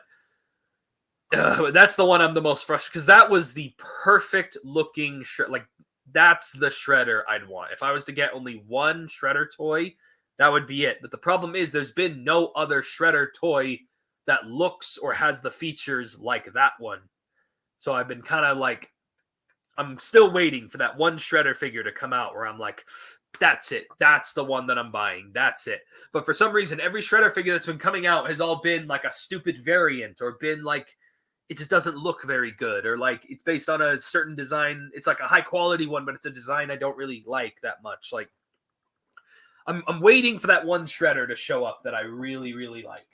That's the one I'm the most frustrated because that was the perfect looking like that's the shredder I'd want. If I was to get only one shredder toy, that would be it. But the problem is there's been no other shredder toy that looks or has the features like that one. So I've been kind of like, I'm still waiting for that one shredder figure to come out where I'm like, that's it. That's the one that I'm buying. That's it. But for some reason, every shredder figure that's been coming out has all been like a stupid variant or been like, it just doesn't look very good, or like it's based on a certain design. It's like a high quality one, but it's a design I don't really like that much. Like I'm waiting for that one shredder to show up that I really, really like.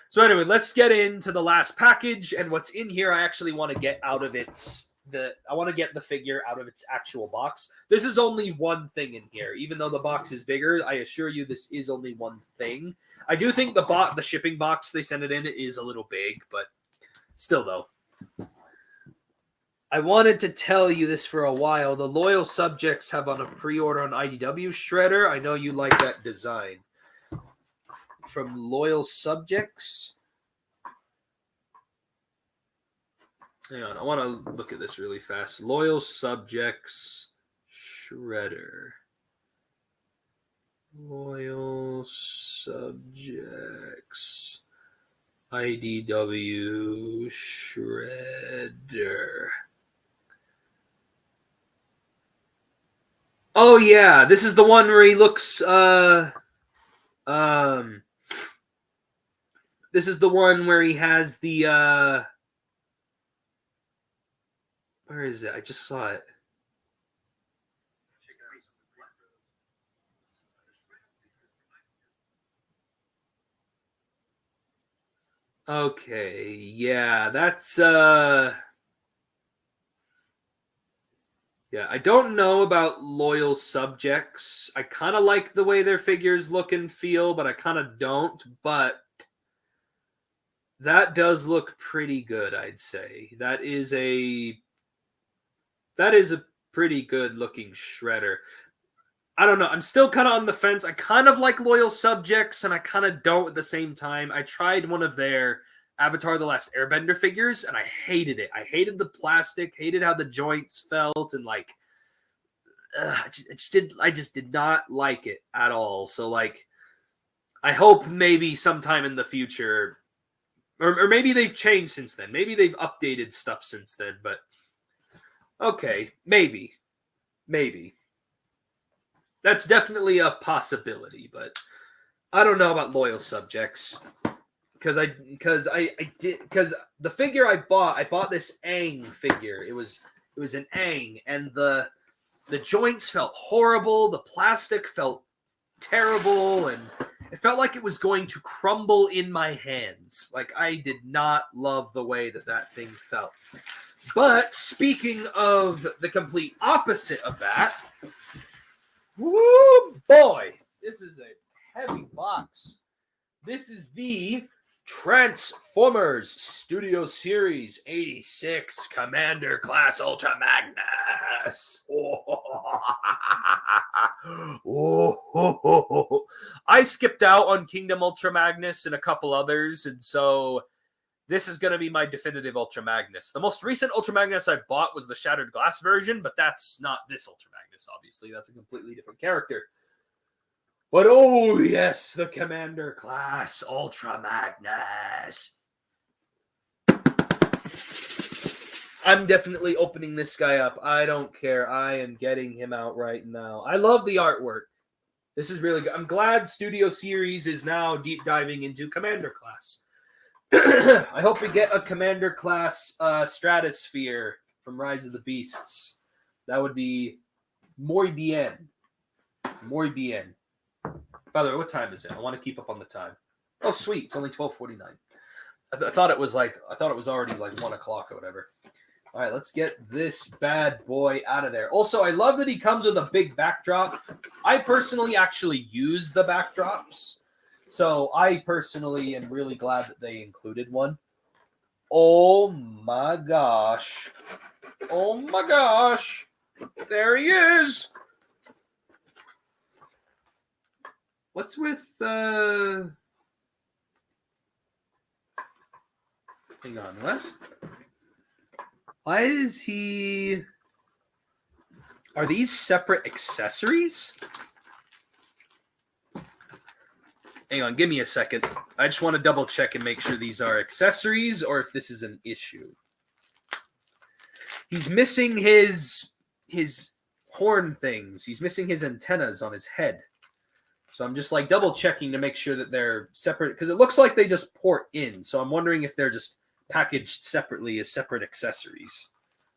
So anyway, let's get into the last package, and what's in here I actually want to get out of I want to get the figure out of its actual box. This is only one thing in here. Even though the box is bigger, I assure you this is only one thing. I do think the shipping box they sent it in is a little big, but still though. I wanted to tell you this for a while. The loyal subjects have on a pre-order on IDW Shredder. I know you like that design. From loyal subjects. Hang on, I want to look at this really fast. Loyal subjects Shredder. Loyal subjects IDW Shredder. Oh yeah, this is the one where he looks this is the one where he has the where is it? I just saw it. Okay, yeah, that's yeah, I don't know about loyal subjects. I kind of like the way their figures look and feel, but I kind of don't. But that does look pretty good, I'd say. That is a pretty good looking shredder. I don't know. I'm still kind of on the fence. I kind of like loyal subjects, and I kind of don't at the same time. I tried one of their Avatar: The Last Airbender figures, and I hated it. I hated the plastic, hated how the joints felt, and like, I just did not like it at all. So like, I hope maybe sometime in the future, or maybe they've changed since then. Maybe they've updated stuff since then. But okay, maybe. That's definitely a possibility, but I don't know about loyal subjects because the figure I bought this Aang figure. It was an Aang, and the joints felt horrible. The plastic felt terrible, and it felt like it was going to crumble in my hands. Like I did not love the way that thing felt. But speaking of the complete opposite of that. Woo boy! This is a heavy box. This is the Transformers Studio Series 86 Commander Class Ultra Magnus. Oh. I skipped out on Kingdom Ultra Magnus and a couple others, and so this is going to be my definitive Ultra Magnus. The most recent Ultra Magnus I bought was the Shattered Glass version, but that's not this Ultra Magnus, obviously. That's a completely different character. But oh yes, the Commander Class Ultra Magnus. I'm definitely opening this guy up. I don't care. I am getting him out right now. I love the artwork. This is really good. I'm glad Studio Series is now deep diving into Commander Class. I hope we get a Commander Class Stratosphere from Rise of the Beasts. That would be muy bien. Muy bien. By the way, what time is it? I want to keep up on the time. Oh, sweet. It's only 12:49. I thought it was already like 1 o'clock or whatever. All right, let's get this bad boy out of there. Also, I love that he comes with a big backdrop. I personally actually use the backdrops. So I personally am really glad that they included one. Oh my gosh. Oh my gosh. There he is. What's with Hang on, what? Why is he... Are these separate accessories? Hang on, give me a second. I just want to double check and make sure these are accessories or if this is an issue. He's missing his horn things. He's missing his antennas on his head. So I'm just like double checking to make sure that they're separate because it looks like they just port in. So I'm wondering if they're just packaged separately as separate accessories.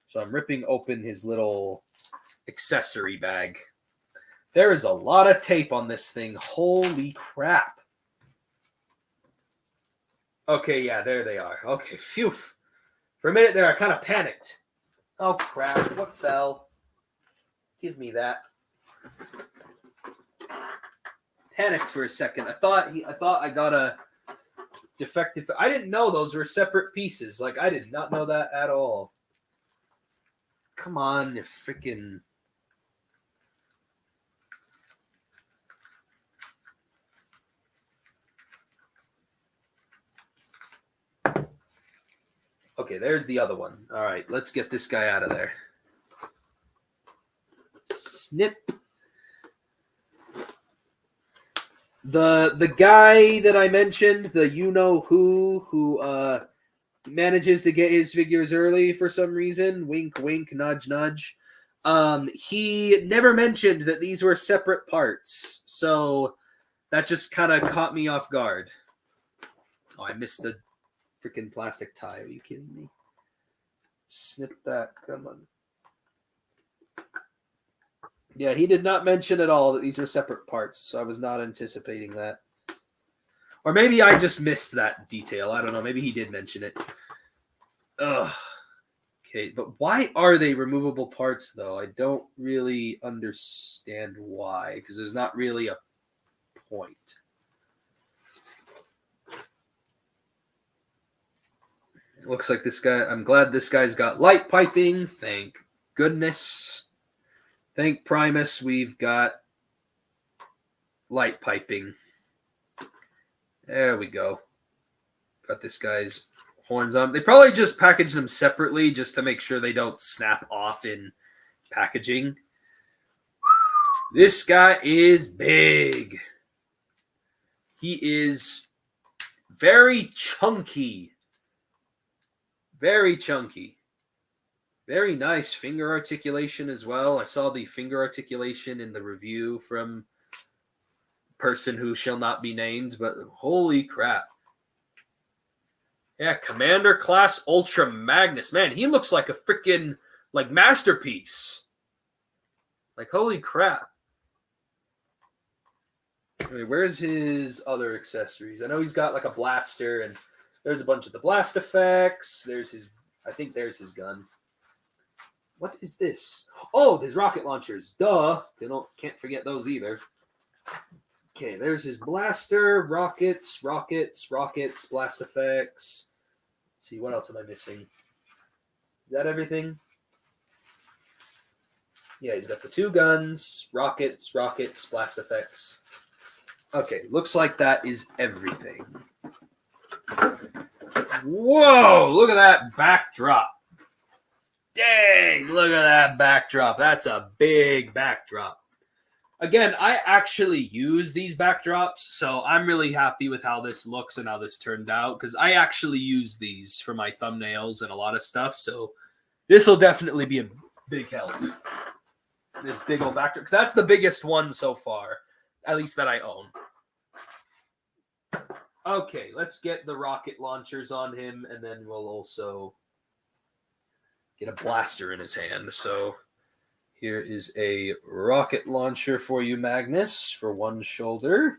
So I'm ripping open his little accessory bag. There is a lot of tape on this thing. Holy crap. Okay, yeah, there they are. Okay, phew. For a minute there, I kind of panicked. Oh, crap. What fell? Give me that. Panicked for a second. I thought I got a defective... I didn't know those were separate pieces. Like, I did not know that at all. Come on, you freaking... Okay, there's the other one. All right, let's get this guy out of there. Snip. The guy that I mentioned, the you-know-who manages to get his figures early for some reason, wink, wink, nudge, nudge, he never mentioned that these were separate parts, so that just kind of caught me off guard. Oh, I missed a freaking plastic tie. Are you kidding me? Snip that. Come on. Yeah, he did not mention at all that these were separate parts, so I was not anticipating that. Or maybe I just missed that detail. I don't know. Maybe he did mention it. Ugh. Okay, but why are they removable parts, though? I don't really understand why, because there's not really a point. It looks like this guy... I'm glad this guy's got light piping. Thank goodness. Thank Primus, we've got light piping. There we go. Got this guy's horns on. They probably just packaged them separately just to make sure they don't snap off in packaging. This guy is big. He is very chunky. Very chunky. Very nice finger articulation as well. I saw the finger articulation in the review from person who shall not be named, but holy crap. Yeah, Commander Class Ultra Magnus. Man, he looks like a freaking like masterpiece. Like, holy crap. Okay, where's his other accessories? I know he's got like a blaster, and there's a bunch of the blast effects. There's his, I think there's his gun. What is this? Oh, there's rocket launchers. Duh. Can't forget those either. Okay, there's his blaster, rockets, blast effects. Let's see, what else am I missing? Is that everything? Yeah, he's got the two guns, rockets, blast effects. Okay, looks like that is everything. Whoa, look at that backdrop. Dang, look at that backdrop. That's a big backdrop. Again, I actually use these backdrops, so I'm really happy with how this looks and how this turned out, because I actually use these for my thumbnails and a lot of stuff, so this will definitely be a big help. This big old backdrop, because that's the biggest one so far, at least that I own. Okay, let's get the rocket launchers on him, and then we'll also get a blaster in his hand. So here is a rocket launcher for you, Magnus, for one shoulder.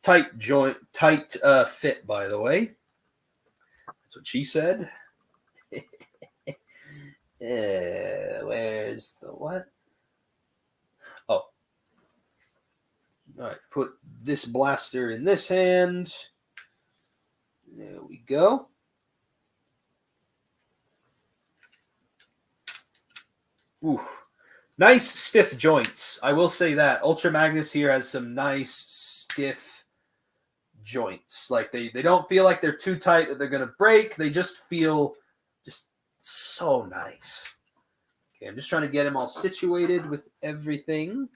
Tight fit, by the way. That's what she said. Where's the what? Oh. All right, put this blaster in this hand. There we go. Ooh, nice stiff joints. I will say that. Ultra Magnus here has some nice stiff joints. Like they don't feel like they're too tight that they're going to break. They just feel just so nice. Okay, I'm just trying to get him all situated with everything.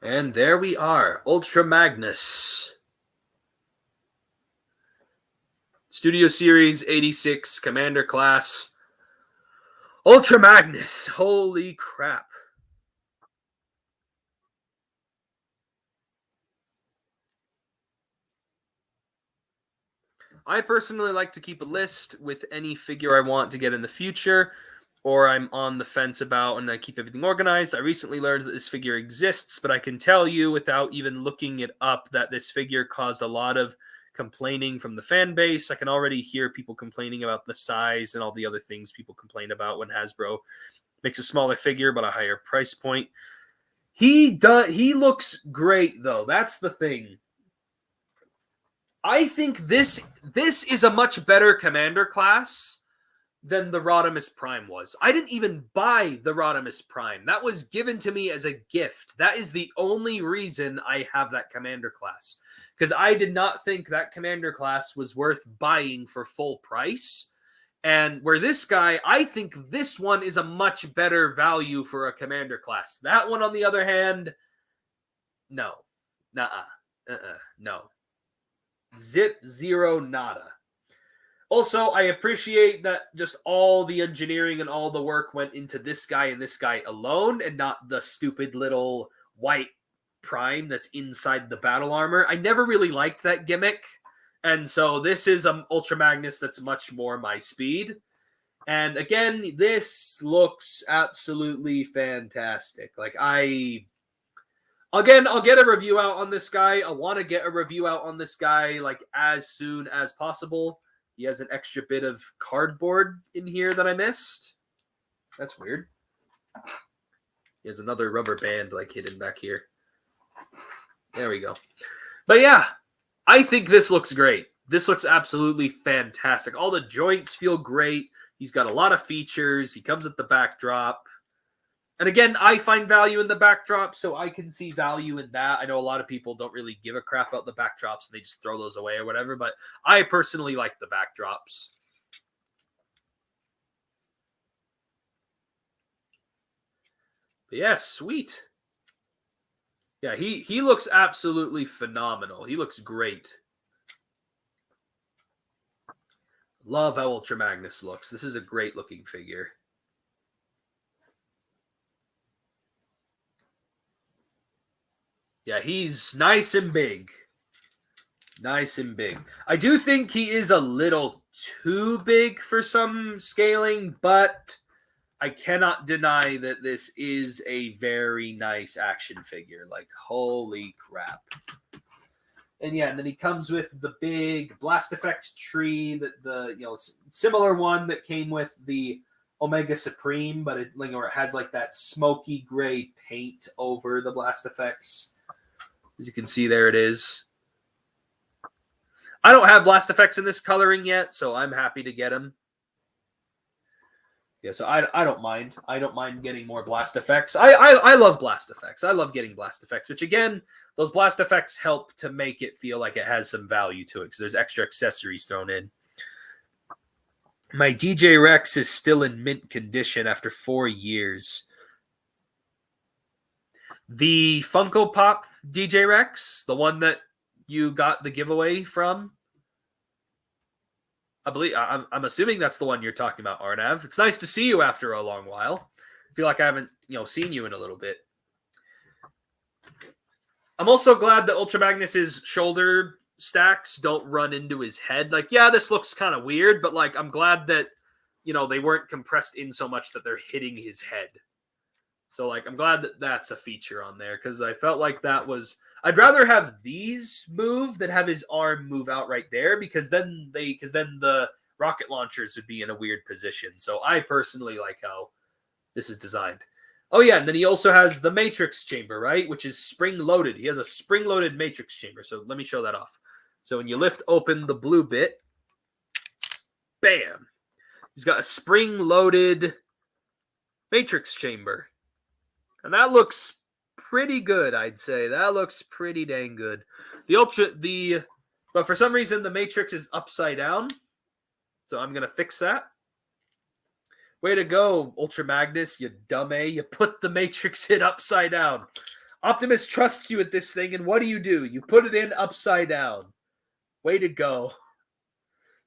And there we are, Ultra Magnus. Studio Series 86, Commander Class. Ultra Magnus. Holy crap. I personally like to keep a list with any figure I want to get in the future, or I'm on the fence about, and I keep everything organized. I recently learned that this figure exists, but I can tell you without even looking it up that this figure caused a lot of complaining from the fan base. I can already hear people complaining about the size and all the other things people complain about when Hasbro makes a smaller figure but a higher price point. He looks great though. That's the thing. I think this is a much better Commander class than the Rodimus Prime was. I didn't even buy the Rodimus Prime. That was given to me as a gift. That is the only reason I have that Commander class. Because I did not think that Commander class was worth buying for full price. And where this guy, I think this one is a much better value for a Commander class. That one, on the other hand, no. Nuh-uh. No. Zip, zero, nada. Also, I appreciate that just all the engineering and all the work went into this guy and this guy alone, and not the stupid little white Prime that's inside the battle armor. I never really liked that gimmick, and so this is an Ultra Magnus that's much more my speed. And again, this looks absolutely fantastic. Like, I'll get a review out on this guy. I want to get a review out on this guy like as soon as possible. He has an extra bit of cardboard in here that I missed. That's weird. He has another rubber band like hidden back here. There we go. But yeah, I think this looks great. This looks absolutely fantastic. All the joints feel great. He's got a lot of features. He comes with the backdrop. And again, I find value in the backdrop, so I can see value in that. I know a lot of people don't really give a crap about the backdrops, and they just throw those away or whatever, but I personally like the backdrops. But yeah, sweet. Yeah, he looks absolutely phenomenal. He looks great. Love how Ultra Magnus looks. This is a great looking figure. Yeah, he's nice and big. Nice and big. I do think he is a little too big for some scaling, but I cannot deny that this is a very nice action figure. Like, holy crap. And yeah, and then he comes with the big blast effect tree, that the similar one that came with the Omega Supreme, but it has like that smoky gray paint over the blast effects. As you can see, there it is. I don't have blast effects in this coloring yet, so I'm happy to get them. Yeah, so I don't mind. I don't mind getting more blast effects. I love blast effects. I love getting blast effects, which again, those blast effects help to make it feel like it has some value to it because there's extra accessories thrown in. My DJ Rex is still in mint condition after 4 years. The Funko Pop DJ Rex, the one that you got the giveaway from, I'm assuming that's the one you're talking about, Arnav. It's nice to see you after a long while. I feel like I haven't, seen you in a little bit. I'm also glad that Ultra Magnus's shoulder stacks don't run into his head. Like, yeah, this looks kind of weird, but like, I'm glad that, they weren't compressed in so much that they're hitting his head. So, like, I'm glad that that's a feature on there because I felt like that was... I'd rather have these move than have his arm move out right there because then the rocket launchers would be in a weird position. So I personally like how this is designed. Oh, yeah, and then he also has the Matrix chamber, right, which is spring-loaded. He has a spring-loaded Matrix chamber. So let me show that off. So when you lift open the blue bit, bam, he's got a spring-loaded Matrix chamber. And that looks pretty good, I'd say. That looks pretty dang good. But for some reason, the Matrix is upside down. So I'm going to fix that. Way to go, Ultra Magnus, you dumb A. You put the Matrix in upside down. Optimus trusts you at this thing, and what do? You put it in upside down. Way to go.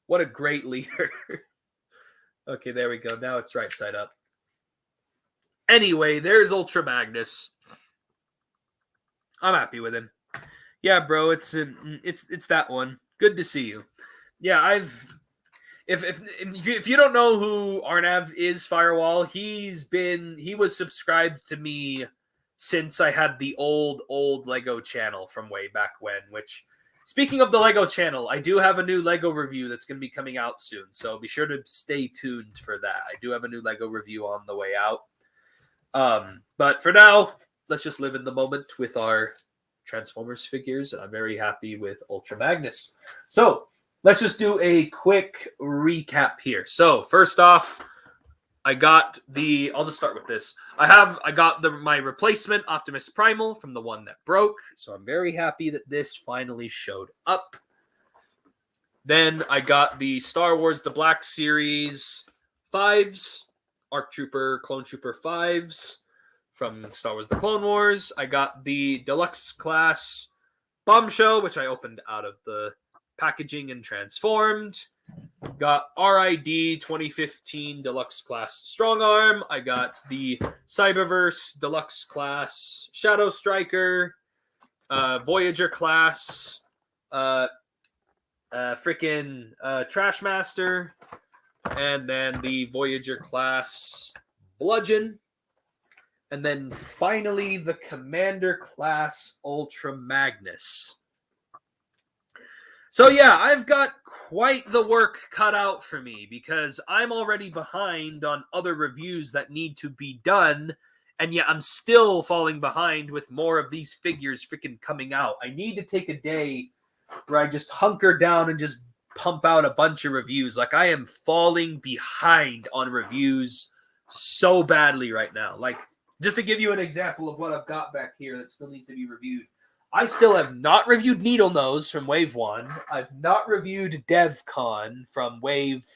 What a great leader. Okay, there we go. Now it's right side up. Anyway, there's Ultra Magnus. I'm happy with him. Yeah, bro, it's that one. Good to see you. Yeah, if you don't know who Arnav is, Firewall, he was subscribed to me since I had the old Lego channel from way back when, which, speaking of the Lego channel, I do have a new Lego review that's going to be coming out soon, so be sure to stay tuned for that. I do have a new Lego review on the way out. But for now, let's just live in the moment with our Transformers figures. I'm very happy with Ultra Magnus. So, let's just do a quick recap here. So, first off, I'll just start with this. I got my replacement Optimus Primal from the one that broke. So I'm very happy that this finally showed up. Then I got the Star Wars The Black Series 5s, ARC Trooper, Clone Trooper 5s from Star Wars The Clone Wars. I got the Deluxe Class Bombshell, which I opened out of the packaging and transformed. Got RID 2015 Deluxe Class Strong Arm. I got the Cyberverse Deluxe Class Shadow Striker, Voyager Class, Trash Master, and then the Voyager Class Bludgeon. And then finally the Commander Class Ultra Magnus. So yeah, I've got quite the work cut out for me because I'm already behind on other reviews that need to be done, and yet I'm still falling behind with more of these figures freaking coming out. I need to take a day where I just hunker down and just pump out a bunch of reviews. Like, I am falling behind on reviews so badly right now. Like, just to give you an example of what I've got back here that still needs to be reviewed. I still have not reviewed Needle Nose from Wave 1. I've not reviewed DevCon from Wave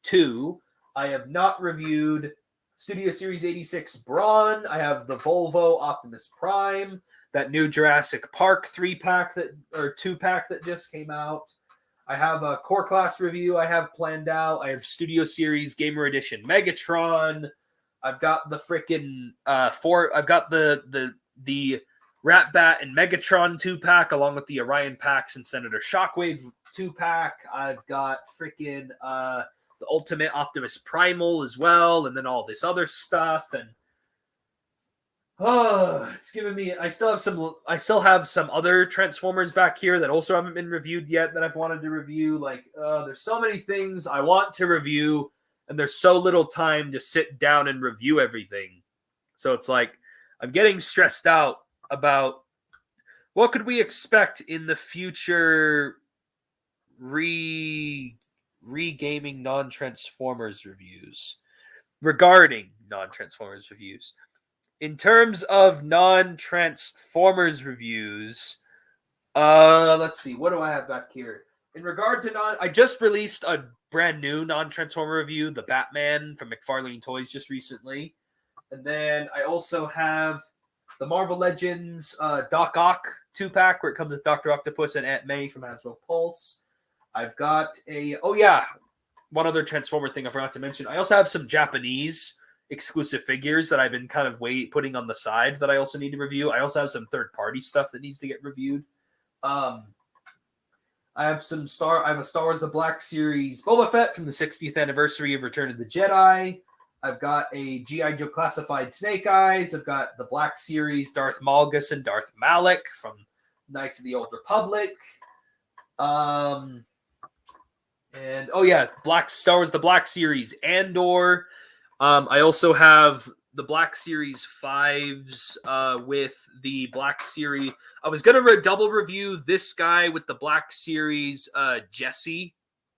2. I have not reviewed Studio Series 86 Brawn. I have the Volvo Optimus Prime, that new Jurassic Park 3-pack or 2-pack that just came out. I have a Core Class review I have planned out. I have Studio Series Gamer Edition Megatron. I've got the freaking I've got the Rat Bat and Megatron 2-pack, along with the Orion packs and Senator Shockwave 2-pack. I've got freaking the Ultimate Optimus Primal as well, and then all this other stuff. And it's giving me. I still have some other Transformers back here that also haven't been reviewed yet that I've wanted to review. Like, there's so many things I want to review, and there's so little time to sit down and review everything. So it's like I'm getting stressed out about what could we expect in the future regaming non-Transformers reviews. Regarding non-Transformers reviews, in terms of non-Transformers reviews, let's see, what do I have back here? In regard to I just released a brand new non-Transformer review, the Batman from McFarlane Toys, just recently. And then I also have the Marvel Legends Doc Ock 2-pack, where it comes with Dr. Octopus and Aunt May from Hasbro Pulse. I've got one other Transformer thing I forgot to mention. I also have some Japanese exclusive figures that I've been kind of putting on the side that I also need to review. I also have some third-party stuff that needs to get reviewed. I have a Star Wars The Black Series Boba Fett from the 60th anniversary of Return of the Jedi. I've got a G.I. Joe Classified Snake Eyes. I've got the Black Series Darth Malgus and Darth Malak from Knights of the Old Republic. And Star Wars The Black Series Andor. I also have the Black Series 5s with the Black Series. I was going to double review this guy with the Black Series Jesse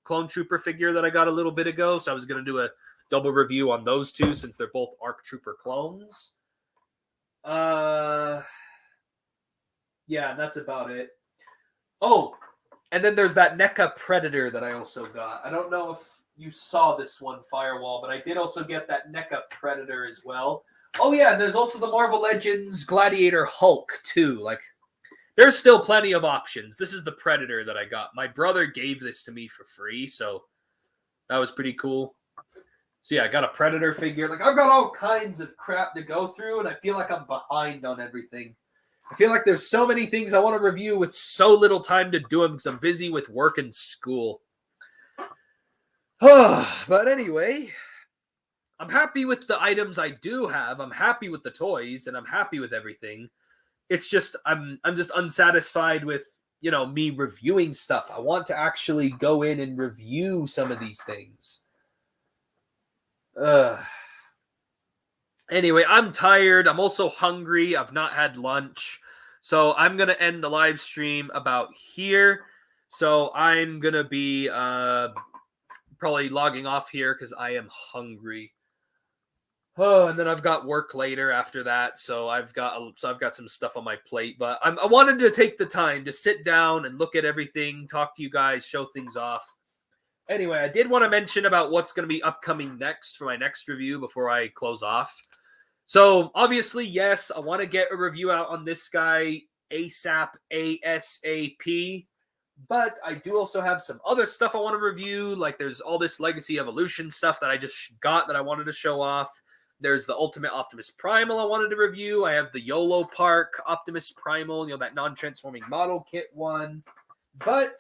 Clone Trooper figure that I got a little bit ago. So I was going to do a double review on those two since they're both ARC Trooper clones. Yeah, that's about it. Oh, and then there's that NECA Predator that I also got. I don't know if you saw this one, Firewall, but I did also get that NECA Predator as well. Oh yeah, and there's also the Marvel Legends Gladiator Hulk too. Like, there's still plenty of options. This is the Predator that I got. My brother gave this to me for free, so that was pretty cool. So yeah, I got a Predator figure. Like, I've got all kinds of crap to go through, and I feel like I'm behind on everything. I feel like there's so many things I want to review with so little time to do them because I'm busy with work and school. But anyway, I'm happy with the items I do have. I'm happy with the toys, and I'm happy with everything. It's just I'm just unsatisfied with, you know, me reviewing stuff. I want to actually go in and review some of these things. Anyway, I'm tired. I'm also hungry. I've not had lunch. So I'm going to end the live stream about here. So I'm going to be probably logging off here because I am hungry. Oh, and then I've got work later after that, so I've got some stuff on my plate. But I wanted to take the time to sit down and look at everything, talk to you guys, show things off. Anyway, I did want to mention about what's going to be upcoming next for my next review before I close off. So obviously, yes, I want to get a review out on this guy ASAP, ASAP. But I do also have some other stuff I want to review. Like, there's all this Legacy Evolution stuff that I just got that I wanted to show off. There's the Ultimate Optimus Primal I wanted to review. I have the YOLO Park Optimus Primal, you know, that non-transforming model kit one. But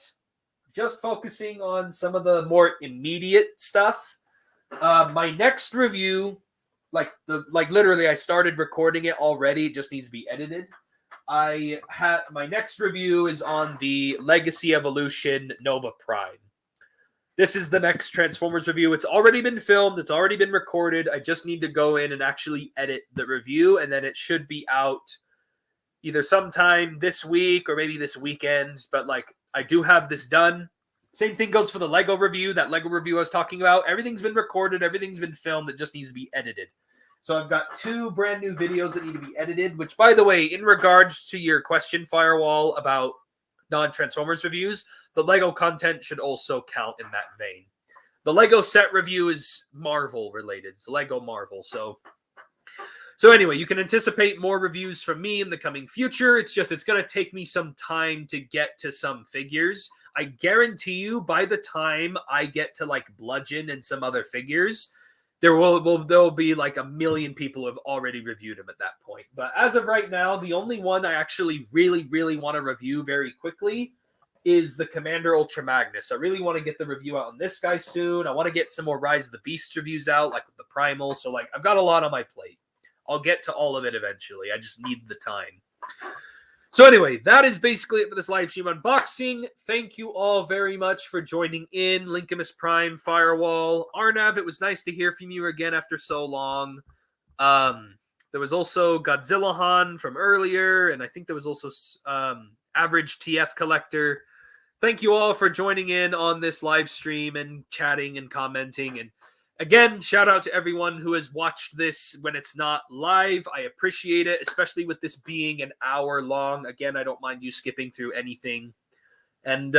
just focusing on some of the more immediate stuff. My next review, literally, I started recording it already. It just needs to be edited. My next review is on the Legacy Evolution Nova Prime. This is the next Transformers review. It's already been filmed. It's already been recorded. I just need to go in and actually edit the review, and then it should be out either sometime this week or maybe this weekend. But, like, I do have this done. Same thing goes for the Lego review. That Lego review I was talking about. Everything's been recorded. Everything's been filmed. It just needs to be edited. So I've got 2 brand new videos that need to be edited, which, by the way, in regards to your question, Firewall, about non-Transformers reviews, the Lego content should also count in that vein. The Lego set review is Marvel related. It's Lego Marvel. So anyway, you can anticipate more reviews from me in the coming future. It's going to take me some time to get to some figures. I guarantee you by the time I get to, like, Bludgeon and some other figures, there will be like 1 million people who have already reviewed them at that point. But as of right now, the only one I actually really, really want to review very quickly is the Commander Ultra Magnus. I really want to get the review out on this guy soon. I want to get some more Rise of the Beast reviews out, like with the Primal. So, like, I've got a lot on my plate. I'll get to all of it eventually. I just need the time. So anyway, that is basically it for this live stream unboxing. Thank you all very much for joining in. Linkimus Prime, Firewall, Arnav, it was nice to hear from you again after so long. There was also Godzilla Han from earlier, and I think there was also Average TF Collector. Thank you all for joining in on this live stream and chatting and commenting. And again, shout out to everyone who has watched this when it's not live. I appreciate it, especially with this being an hour long. Again, I don't mind you skipping through anything. And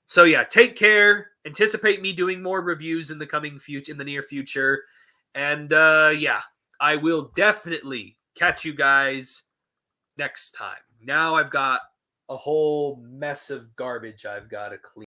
so yeah, take care. Anticipate me doing more reviews in the near future. And yeah, I will definitely catch you guys next time. Now I've got a whole mess of garbage I've got to clean.